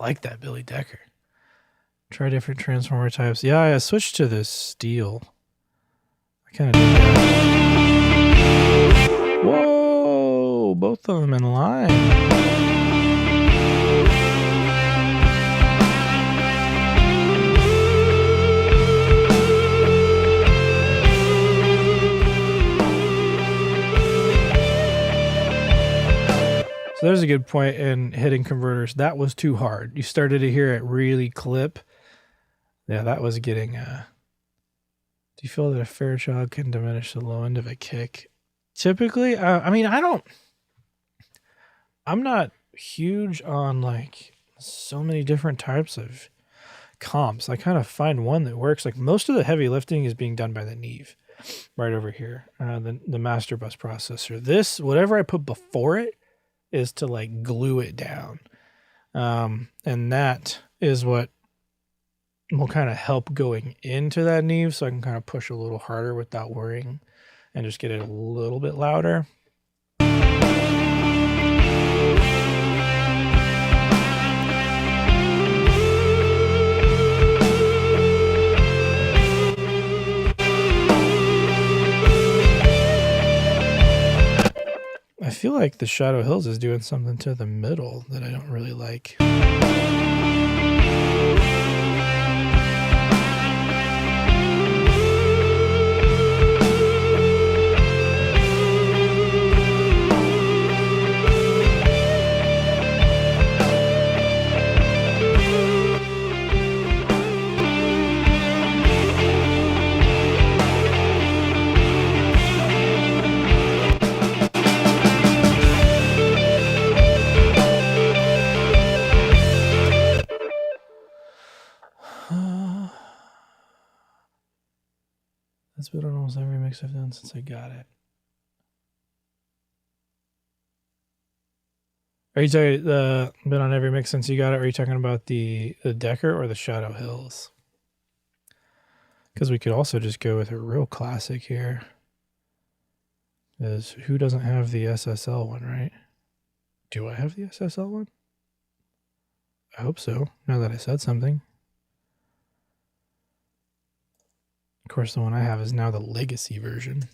Like that Billy Decker. Try different transformer types. Yeah, I switched to this steel. I kind of did that. Whoa! Both of them in line. So there's a good point in hitting converters. That was too hard. You started to hear it really clip. Yeah, that was getting... Do you feel that a Fairchild can diminish the low end of a kick? Typically, I mean, I'm not huge on like so many different types of comps. I kind of find one that works. Like most of the heavy lifting is being done by the Neve right over here. The master bus processor. This, whatever I put before it, is to like glue it down. And that is what will kind of help going into that Neve, so I can kind of push a little harder without worrying and just get it a little bit louder. I feel like the Shadow Hills is doing something to the middle that I don't really like. That's been on almost every mix I've done since I got it. Are you talking been on every mix since you got it? Are you talking about the Decker or the Shadow Hills? Because we could also just go with a real classic here. Is who doesn't have the SSL one, right? Do I have the SSL one? I hope so, now that I said something. Of course, the one I have is now the Legacy version.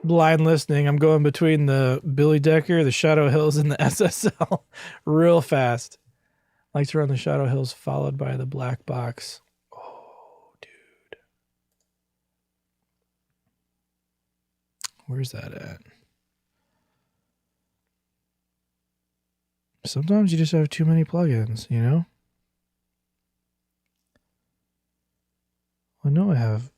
Blind listening. I'm going between the Billy Decker, the Shadow Hills, and the SSL real fast. I like to run the Shadow Hills followed by the black box. Oh, dude. Where's that at? Sometimes you just have too many plugins, you know? I know I have.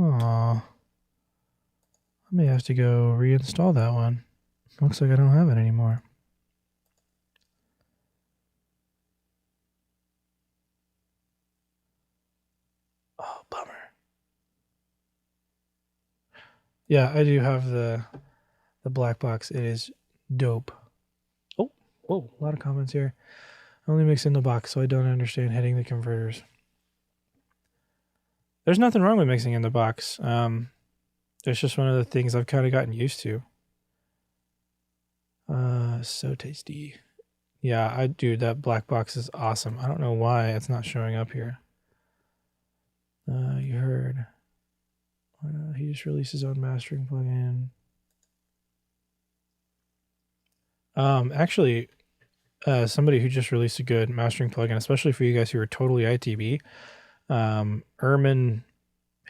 Aw. I may have to go reinstall that one. Looks like I don't have it anymore. Oh, bummer. Yeah, I do have the black box. It is dope. Oh, whoa, a lot of comments here. I only mix in the box, so I don't understand hitting the converters. There's nothing wrong with mixing in the box. It's just one of the things I've kind of gotten used to. So tasty. Yeah, dude, that black box is awesome. I don't know why it's not showing up here. You heard. He just released his own mastering plugin. Actually, somebody who just released a good mastering plugin, especially for you guys who are totally ITB, Ermin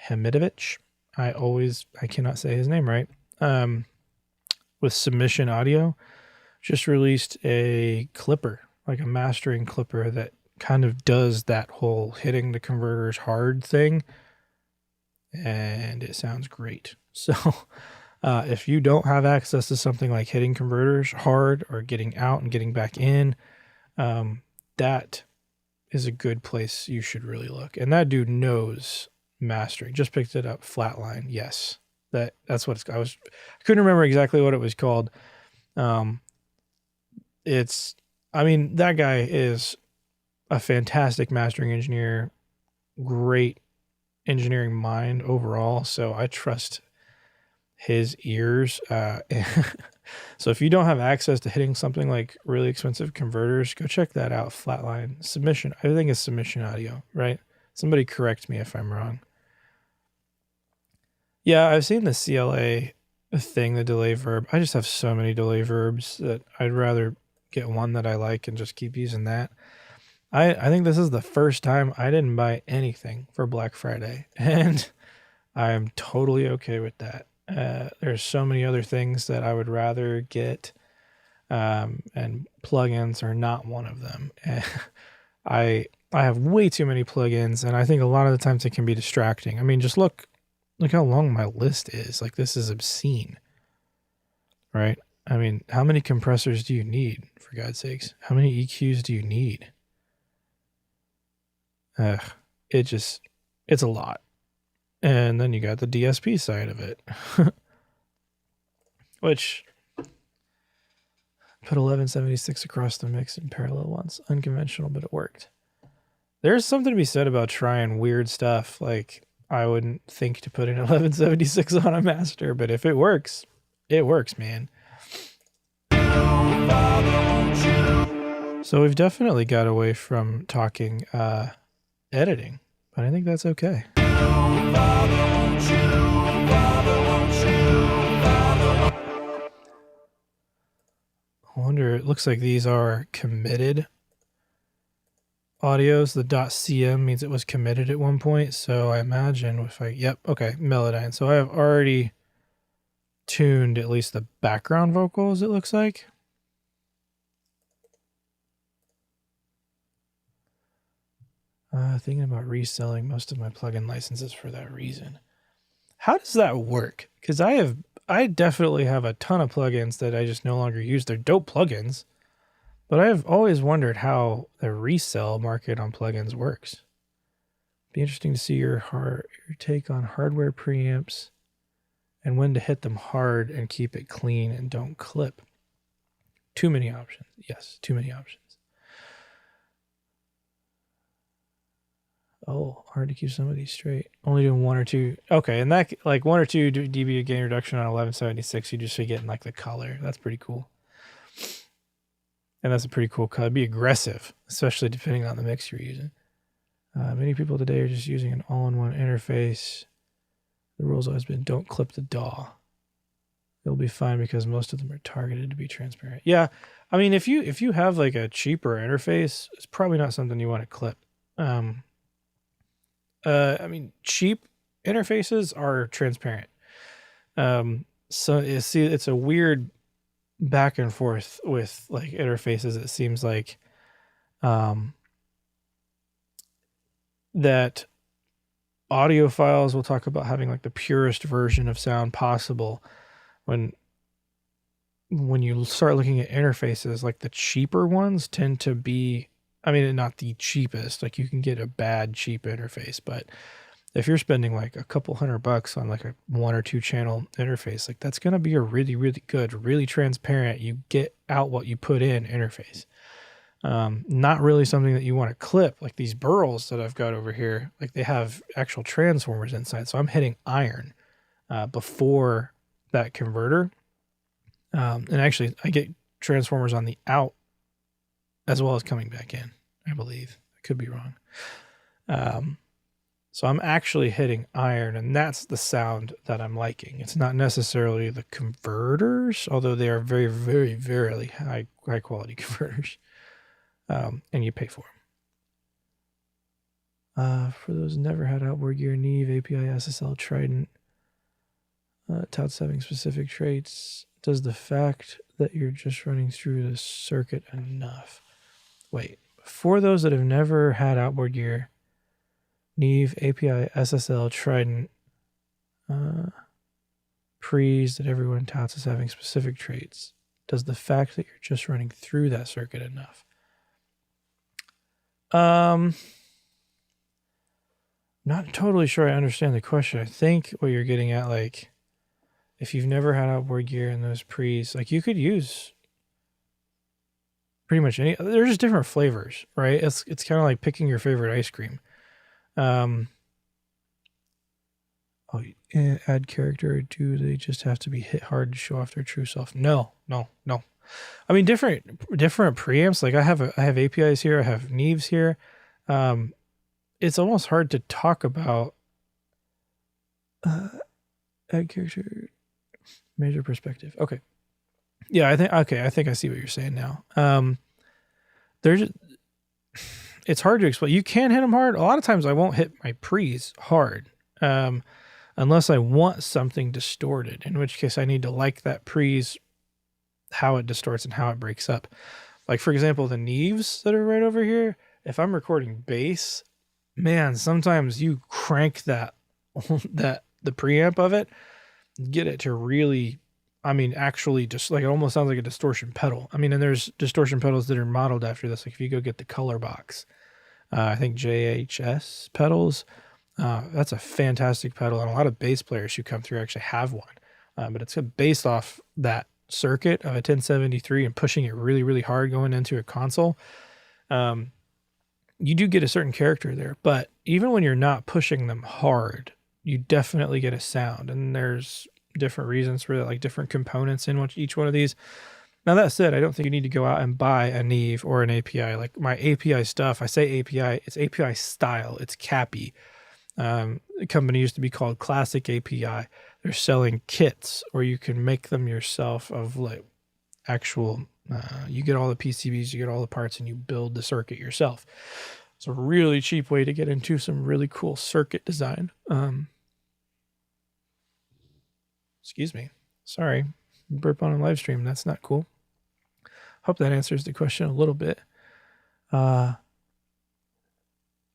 Hamidovich. I cannot say his name right. With Submission Audio, just released a clipper, like a mastering clipper that kind of does that whole hitting the converters hard thing, and it sounds great. So if you don't have access to something like hitting converters hard or getting out and getting back in, that is a good place you should really look. And that dude knows mastering. Just picked it up, Flatline. Yes, that's what I couldn't remember exactly what it was called. That guy is a fantastic mastering engineer, great engineering mind overall. So I trust his ears. So if you don't have access to hitting something like really expensive converters, go check that out. Flatline Submission. I think it's Submission Audio, right? Somebody correct me if I'm wrong. Yeah, I've seen the CLA thing, the delay verb. I just have so many delay verbs that I'd rather get one that I like and just keep using that. I think this is the first time I didn't buy anything for Black Friday, and I'm totally okay with that. There's so many other things that I would rather get, and plugins are not one of them. I have way too many plugins, and I think a lot of the times it can be distracting. I mean, just look how long my list is. Like, this is obscene, right? I mean, how many compressors do you need, for God's sakes? How many EQs do you need? It's a lot. And then you got the DSP side of it, which put 1176 across the mix in parallel once. Unconventional, but it worked. There's something to be said about trying weird stuff. Like, I wouldn't think to put an 1176 on a master, but if it works, man. So we've definitely got away from talking editing, but I think that's okay. I wonder, it looks like these are committed audios. The .cm means it was committed at one point, so I imagine okay, Melodyne. So I have already tuned at least the background vocals, it looks like. Thinking about reselling most of my plugin licenses for that reason. How does that work? Because I definitely have a ton of plugins that I just no longer use. They're dope plugins, but I've always wondered how the resell market on plugins works. Be interesting to see your take on hardware preamps and when to hit them hard and keep it clean and don't clip. Too many options. Yes, too many options. Oh, hard to keep some of these straight. Only doing 1 or 2. Okay, and that, like 1 or 2 dB gain reduction on 1176, you just be getting like the color. That's pretty cool. And that's a pretty cool color. Be aggressive, especially depending on the mix you're using. Many people today are just using an all-in-one interface. The rule's always been don't clip the DAW. It'll be fine because most of them are targeted to be transparent. Yeah, I mean, if you have like a cheaper interface, it's probably not something you want to clip. I mean, cheap interfaces are transparent. So it's a weird back and forth with like interfaces. It seems like that audiophiles will talk about having like the purest version of sound possible. When you start looking at interfaces, like the cheaper ones tend to be, I mean, not the cheapest, like you can get a bad cheap interface, but if you're spending like a couple $100 on like a 1 or 2 channel interface, like that's going to be a really, really good, really transparent, you get out what you put in interface. Not really something that you want to clip, like these burls that I've got over here, like they have actual transformers inside. So I'm hitting iron before that converter. And actually I get transformers on the out as well as coming back in, I believe. I could be wrong. So I'm actually hitting iron, and that's the sound that I'm liking. It's not necessarily the converters, although they are very, very, very high quality converters. And you pay for them. For those who never had outboard gear, Neve, API, SSL, Trident, touts having specific traits. Does the fact that you're just running through the circuit enough? Wait, for those that have never had outboard gear, Neve, API, SSL, Trident, pre's that everyone touts as having specific traits. Does the fact that you're just running through that circuit enough? Not totally sure I understand the question. I think what you're getting at, like, if you've never had outboard gear in those pre's, like you could use pretty much any, they're just different flavors, right? It's kind of like picking your favorite ice cream. Add character, do they just have to be hit hard to show off their true self? No. I mean, different preamps. Like I have APIs here, I have Neves here. It's almost hard to talk about add character, major perspective. Okay. Yeah, I think I see what you're saying now. It's hard to explain. You can hit them hard. A lot of times I won't hit my pre's hard. Unless I want something distorted, in which case I need to like that pre's, how it distorts and how it breaks up. Like for example, the Neves that are right over here, if I'm recording bass, man, sometimes you crank the preamp of it, get it to really, I mean, actually just like it almost sounds like a distortion pedal. I mean, and there's distortion pedals that are modeled after this. Like if you go get the Color Box, I think JHS pedals, that's a fantastic pedal. And a lot of bass players who come through actually have one. But it's based off that circuit of a 1073 and pushing it really, really hard going into a console. You do get a certain character there, but even when you're not pushing them hard, you definitely get a sound. And there's different reasons for that, like different components in each one of these. Now that said, I don't think you need to go out and buy a Neve or an API. Like my API stuff, I say API, it's API style, it's CAPI. The company used to be called Classic API. They're selling kits, or you can make them yourself of like actual, you get all the PCBs, you get all the parts, and you build the circuit yourself. It's a really cheap way to get into some really cool circuit design. Excuse me. Sorry. Burp on a live stream. That's not cool. Hope that answers the question a little bit.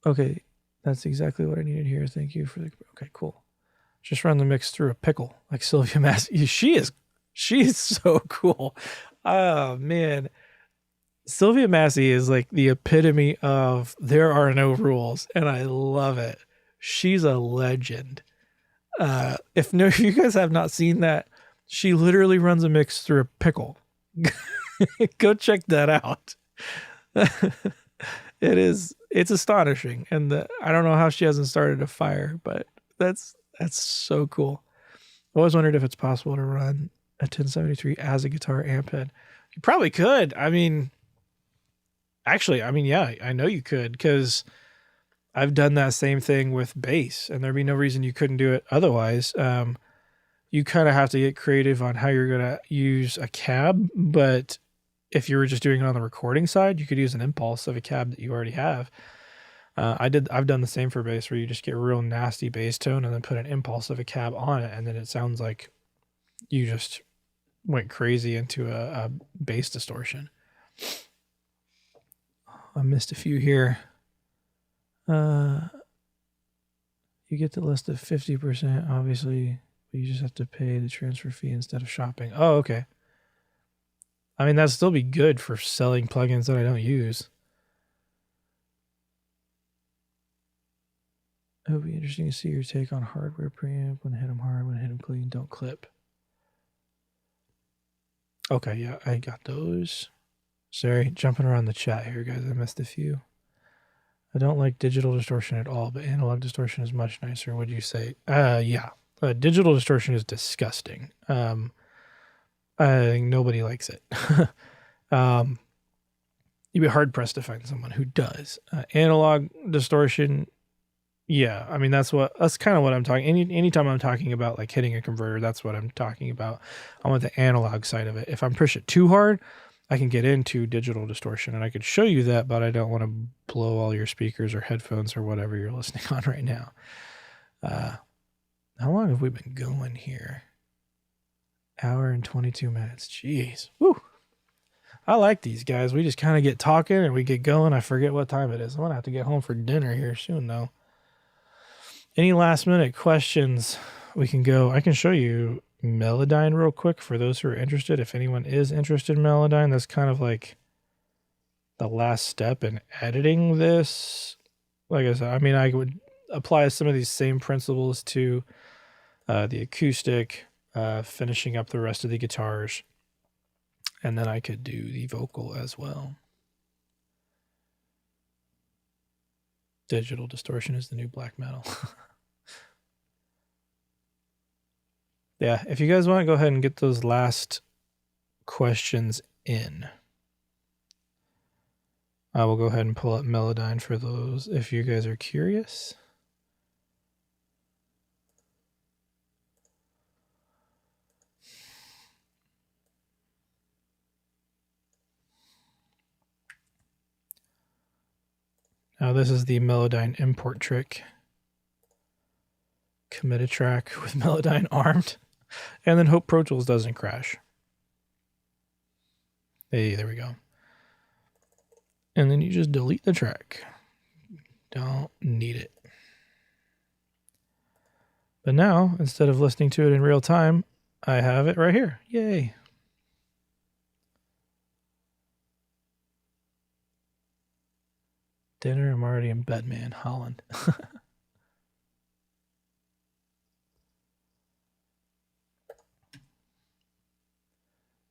Okay. That's exactly what I needed here. Thank you for the... Okay, cool. Just run the mix through a pickle, like Sylvia Massey. She is so cool. Oh, man. Sylvia Massey is like the epitome of there are no rules, and I love it. She's a legend. If you guys have not seen that, she literally runs a mix through a pickle. Go check that out. It's astonishing. And I don't know how she hasn't started a fire, but that's so cool. I always wondered if it's possible to run a 1073 as a guitar amp head. You probably could. I mean, actually, yeah, I know you could, because I've done that same thing with bass, and there'd be no reason you couldn't do it otherwise. You kind of have to get creative on how you're going to use a cab, but if you were just doing it on the recording side, you could use an impulse of a cab that you already have. I've done the same for bass, where you just get a real nasty bass tone and then put an impulse of a cab on it, and then it sounds like you just went crazy into a bass distortion. I missed a few here. You get the list of 50%, obviously, but you just have to pay the transfer fee instead of shopping. Oh, okay. I mean, that'd still be good for selling plugins that I don't use. It would be interesting to see your take on hardware preamp. When hit them hard, when hit them clean, don't clip. Okay, yeah, I got those. Sorry, jumping around the chat here, guys. I missed a few. I don't like digital distortion at all, but analog distortion is much nicer. Would you say? Yeah. Digital distortion is disgusting. I think nobody likes it. You'd be hard pressed to find someone who does. Analog distortion, yeah. I mean, that's kind of what I'm talking. Anytime I'm talking about like hitting a converter, that's what I'm talking about. I want the analog side of it. If I'm push it too hard, I can get into digital distortion, and I could show you that, but I don't want to blow all your speakers or headphones or whatever you're listening on right now. How long have we been going here? Hour and 22 minutes. Jeez. Woo. I like these guys. We just kind of get talking and we get going. I forget what time it is. I'm going to have to get home for dinner here soon, though. Any last minute questions? We can go. I can show you Melodyne real quick for those who are interested. If anyone is interested in Melodyne, that's kind of like the last step in editing this. Like I said, I mean, I would apply some of these same principles to the acoustic, finishing up the rest of the guitars, and then I could do the vocal as well. Digital distortion is the new black metal. Yeah, if you guys want to go ahead and get those last questions in, I will go ahead and pull up Melodyne for those if you guys are curious. Now this is the Melodyne import trick. Commit a track with Melodyne armed, and then hope Pro Tools doesn't crash. Hey, there we go. And then you just delete the track. Don't need it. But now, instead of listening to it in real time, I have it right here. Yay. Dinner, I'm already in bed, man. Holland.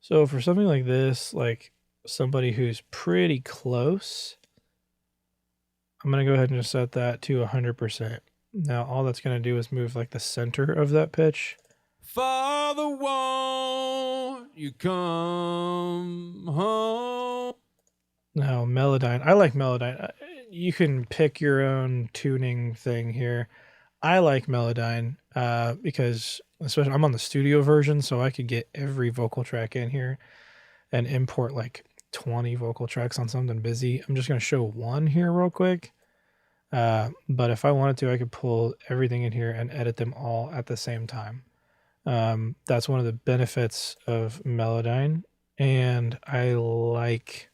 So for something like this, like somebody who's pretty close, I'm going to go ahead and just set that to 100%. Now all that's going to do is move like the center of that pitch. Father, won't you come home? Now Melodyne, I like Melodyne. You can pick your own tuning thing here. I like Melodyne because especially I'm on the studio version, so I could get every vocal track in here and import like 20 vocal tracks on something busy. I'm just going to show one here real quick. But if I wanted to, I could pull everything in here and edit them all at the same time. That's one of the benefits of Melodyne, and I like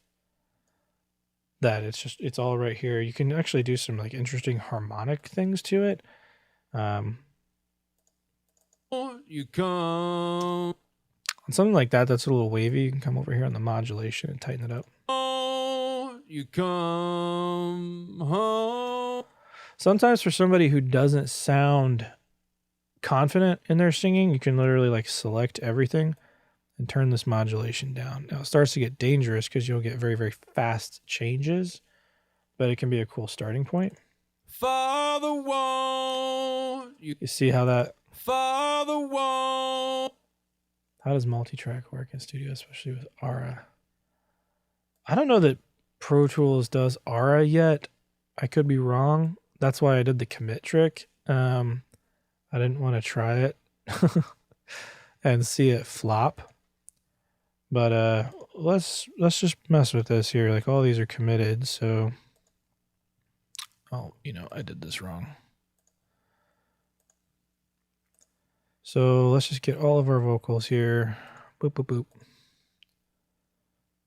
that it's all right here. You can actually do some like interesting harmonic things to it. You come on something like that that's a little wavy, you can come over here on the modulation and tighten it up. You come home. Sometimes for somebody who doesn't sound confident in their singing, you can literally like select everything and turn this modulation down. Now it starts to get dangerous because you'll get very, very fast changes, but it can be a cool starting point. Father, won't you see how that Father, won't. How does multi-track work in studio, especially with Aura? I don't know that Pro Tools does Aura yet. I could be wrong. That's why I did the commit trick. I didn't want to try it and see it flop. But let's just mess with this here. Like all these are committed, so I did this wrong. So let's just get all of our vocals here. Boop, boop, boop.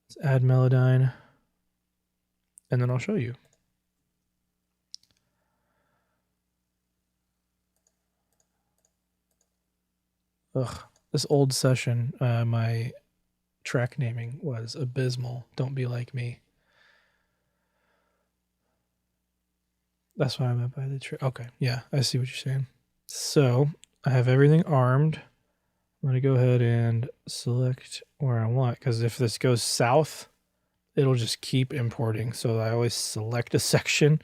Let's add Melodyne. And then I'll show you. Ugh, this old session, my track naming was abysmal. Don't be like me. That's what I meant by the trick. Okay, yeah, I see what you're saying. So I have everything armed. I'm going to go ahead and select where I want, because if this goes south, it'll just keep importing. So I always select a section.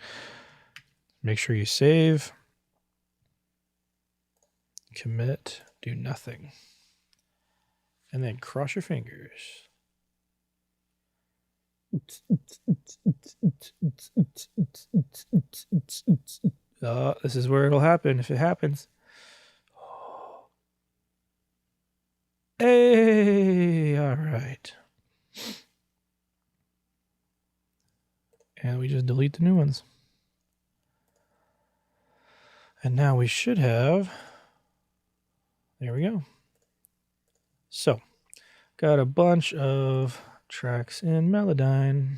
Make sure you save. Commit, do nothing. And then cross your fingers. This is where it'll happen if it happens. Hey, all right. And we just delete the new ones. And now we should have, there we go. So, got a bunch of tracks in Melodyne.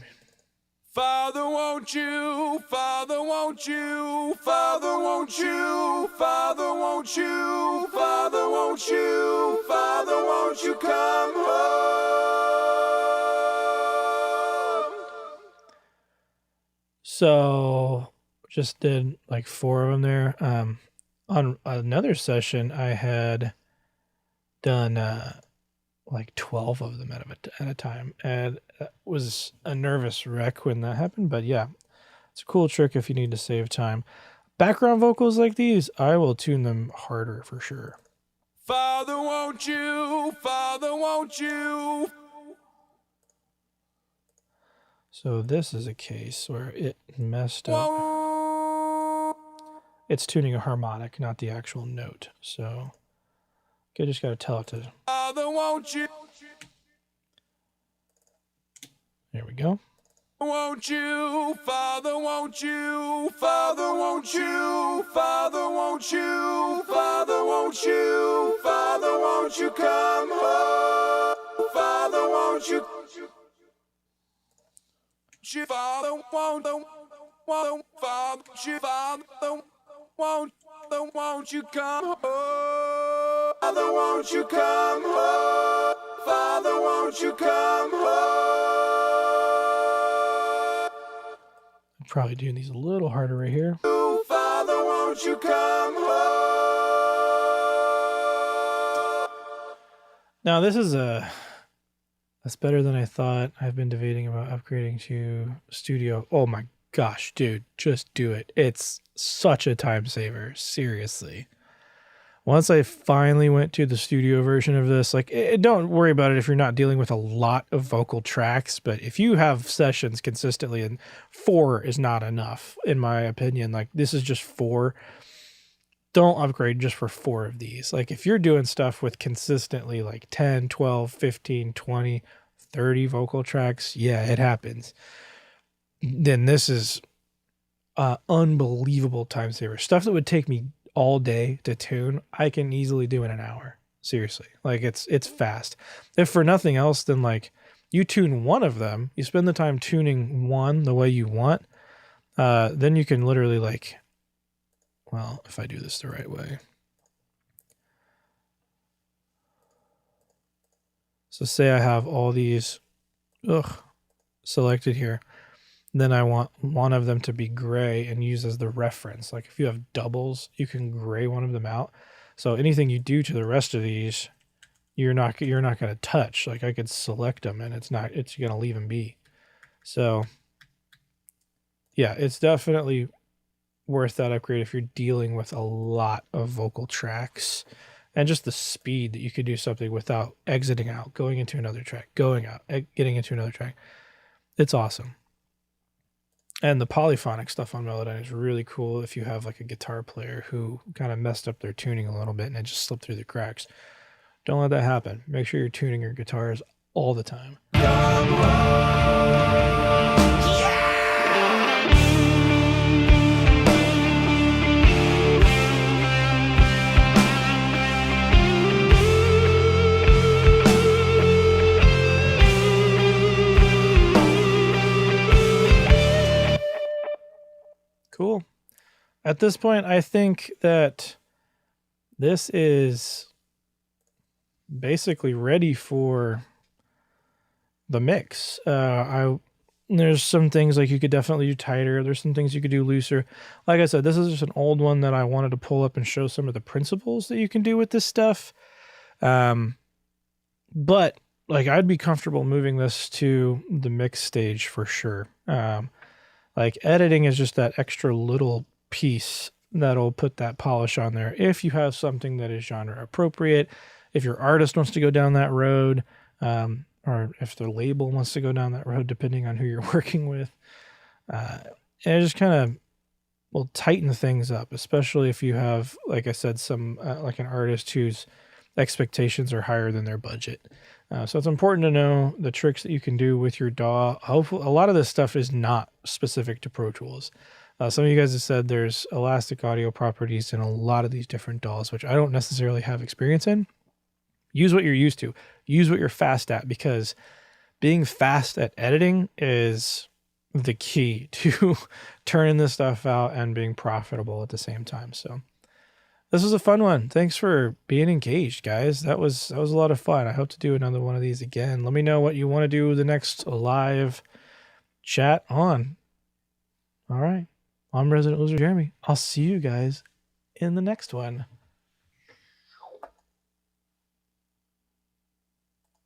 Father, won't you? Father, won't you? Father, won't you? Father, won't you? Father, won't you? Father, won't you come home? So, just did like 4 of them there. On another session, I had done like 12 of them at a time, and it was a nervous wreck when that happened. But yeah, it's a cool trick if you need to save time. Background vocals like these, I will tune them harder for sure. Father, won't you? Father, won't you? So this is a case where it messed up. It's tuning a harmonic, not the actual note. So I just got to tell it to. Father, won't you? There we go. Won't you? Father, won't you? Father, won't you? Father, won't you? Father, won't you? Father, won't you come home? Father, won't you? Father, won't you come home? Father, won't you come home? Father, won't you come home? I'm probably doing these a little harder right here. Father, won't you come home? Now this is that's better than I thought. I've been debating about upgrading to Studio. Oh my gosh, dude, just do it. It's such a time saver, seriously. Once I finally went to the studio version of this, like, don't worry about it if you're not dealing with a lot of vocal tracks, but if you have sessions consistently, and 4 is not enough, in my opinion, like, this is just 4, don't upgrade just for 4 of these. Like, if you're doing stuff with consistently, like, 10, 12, 15, 20, 30 vocal tracks, yeah, it happens. Then this is unbelievable time saver. Stuff that would take me all day to tune, I can easily do in an hour. Seriously. Like, it's fast. If for nothing else, then like you tune one of them, you spend the time tuning one the way you want, then you can literally, like, well, if I do this the right way. So say I have all these selected here. Then I want one of them to be gray and use as the reference. Like, if you have doubles, you can gray one of them out. So anything you do to the rest of these, you're not going to touch. Like, I could select them and it's going to leave them be. So yeah, it's definitely worth that upgrade if you're dealing with a lot of vocal tracks, and just the speed that you could do something without exiting out, going into another track, going out, getting into another track. It's awesome. And the polyphonic stuff on Melodyne is really cool if you have like a guitar player who kind of messed up their tuning a little bit and it just slipped through the cracks. Don't let that happen. Make sure you're tuning your guitars all the time. Cool. At this point, I think that this is basically ready for the mix. There's some things like you could definitely do tighter. There's some things you could do looser. Like I said, this is just an old one that I wanted to pull up and show some of the principles that you can do with this stuff. But like I'd be comfortable moving this to the mix stage for sure. Like editing is just that extra little piece that'll put that polish on there. If you have something that is genre appropriate, if your artist wants to go down that road, or if the label wants to go down that road, depending on who you're working with, and it just kind of will tighten things up, especially if you have, like I said, some like an artist whose expectations are higher than their budget. So it's important to know the tricks that you can do with your DAW. Hopefully, a lot of this stuff is not specific to Pro Tools. Some of you guys have said there's elastic audio properties in a lot of these different DAWs, which I don't necessarily have experience in. Use what you're used to. Use what you're fast at, because being fast at editing is the key to turning this stuff out and being profitable at the same time. So this was a fun one. Thanks for being engaged, guys. That was a lot of fun. I hope to do another one of these again. Let me know what you want to do the next live chat on. All right. I'm Resident Loser Jeremy. I'll see you guys in the next one.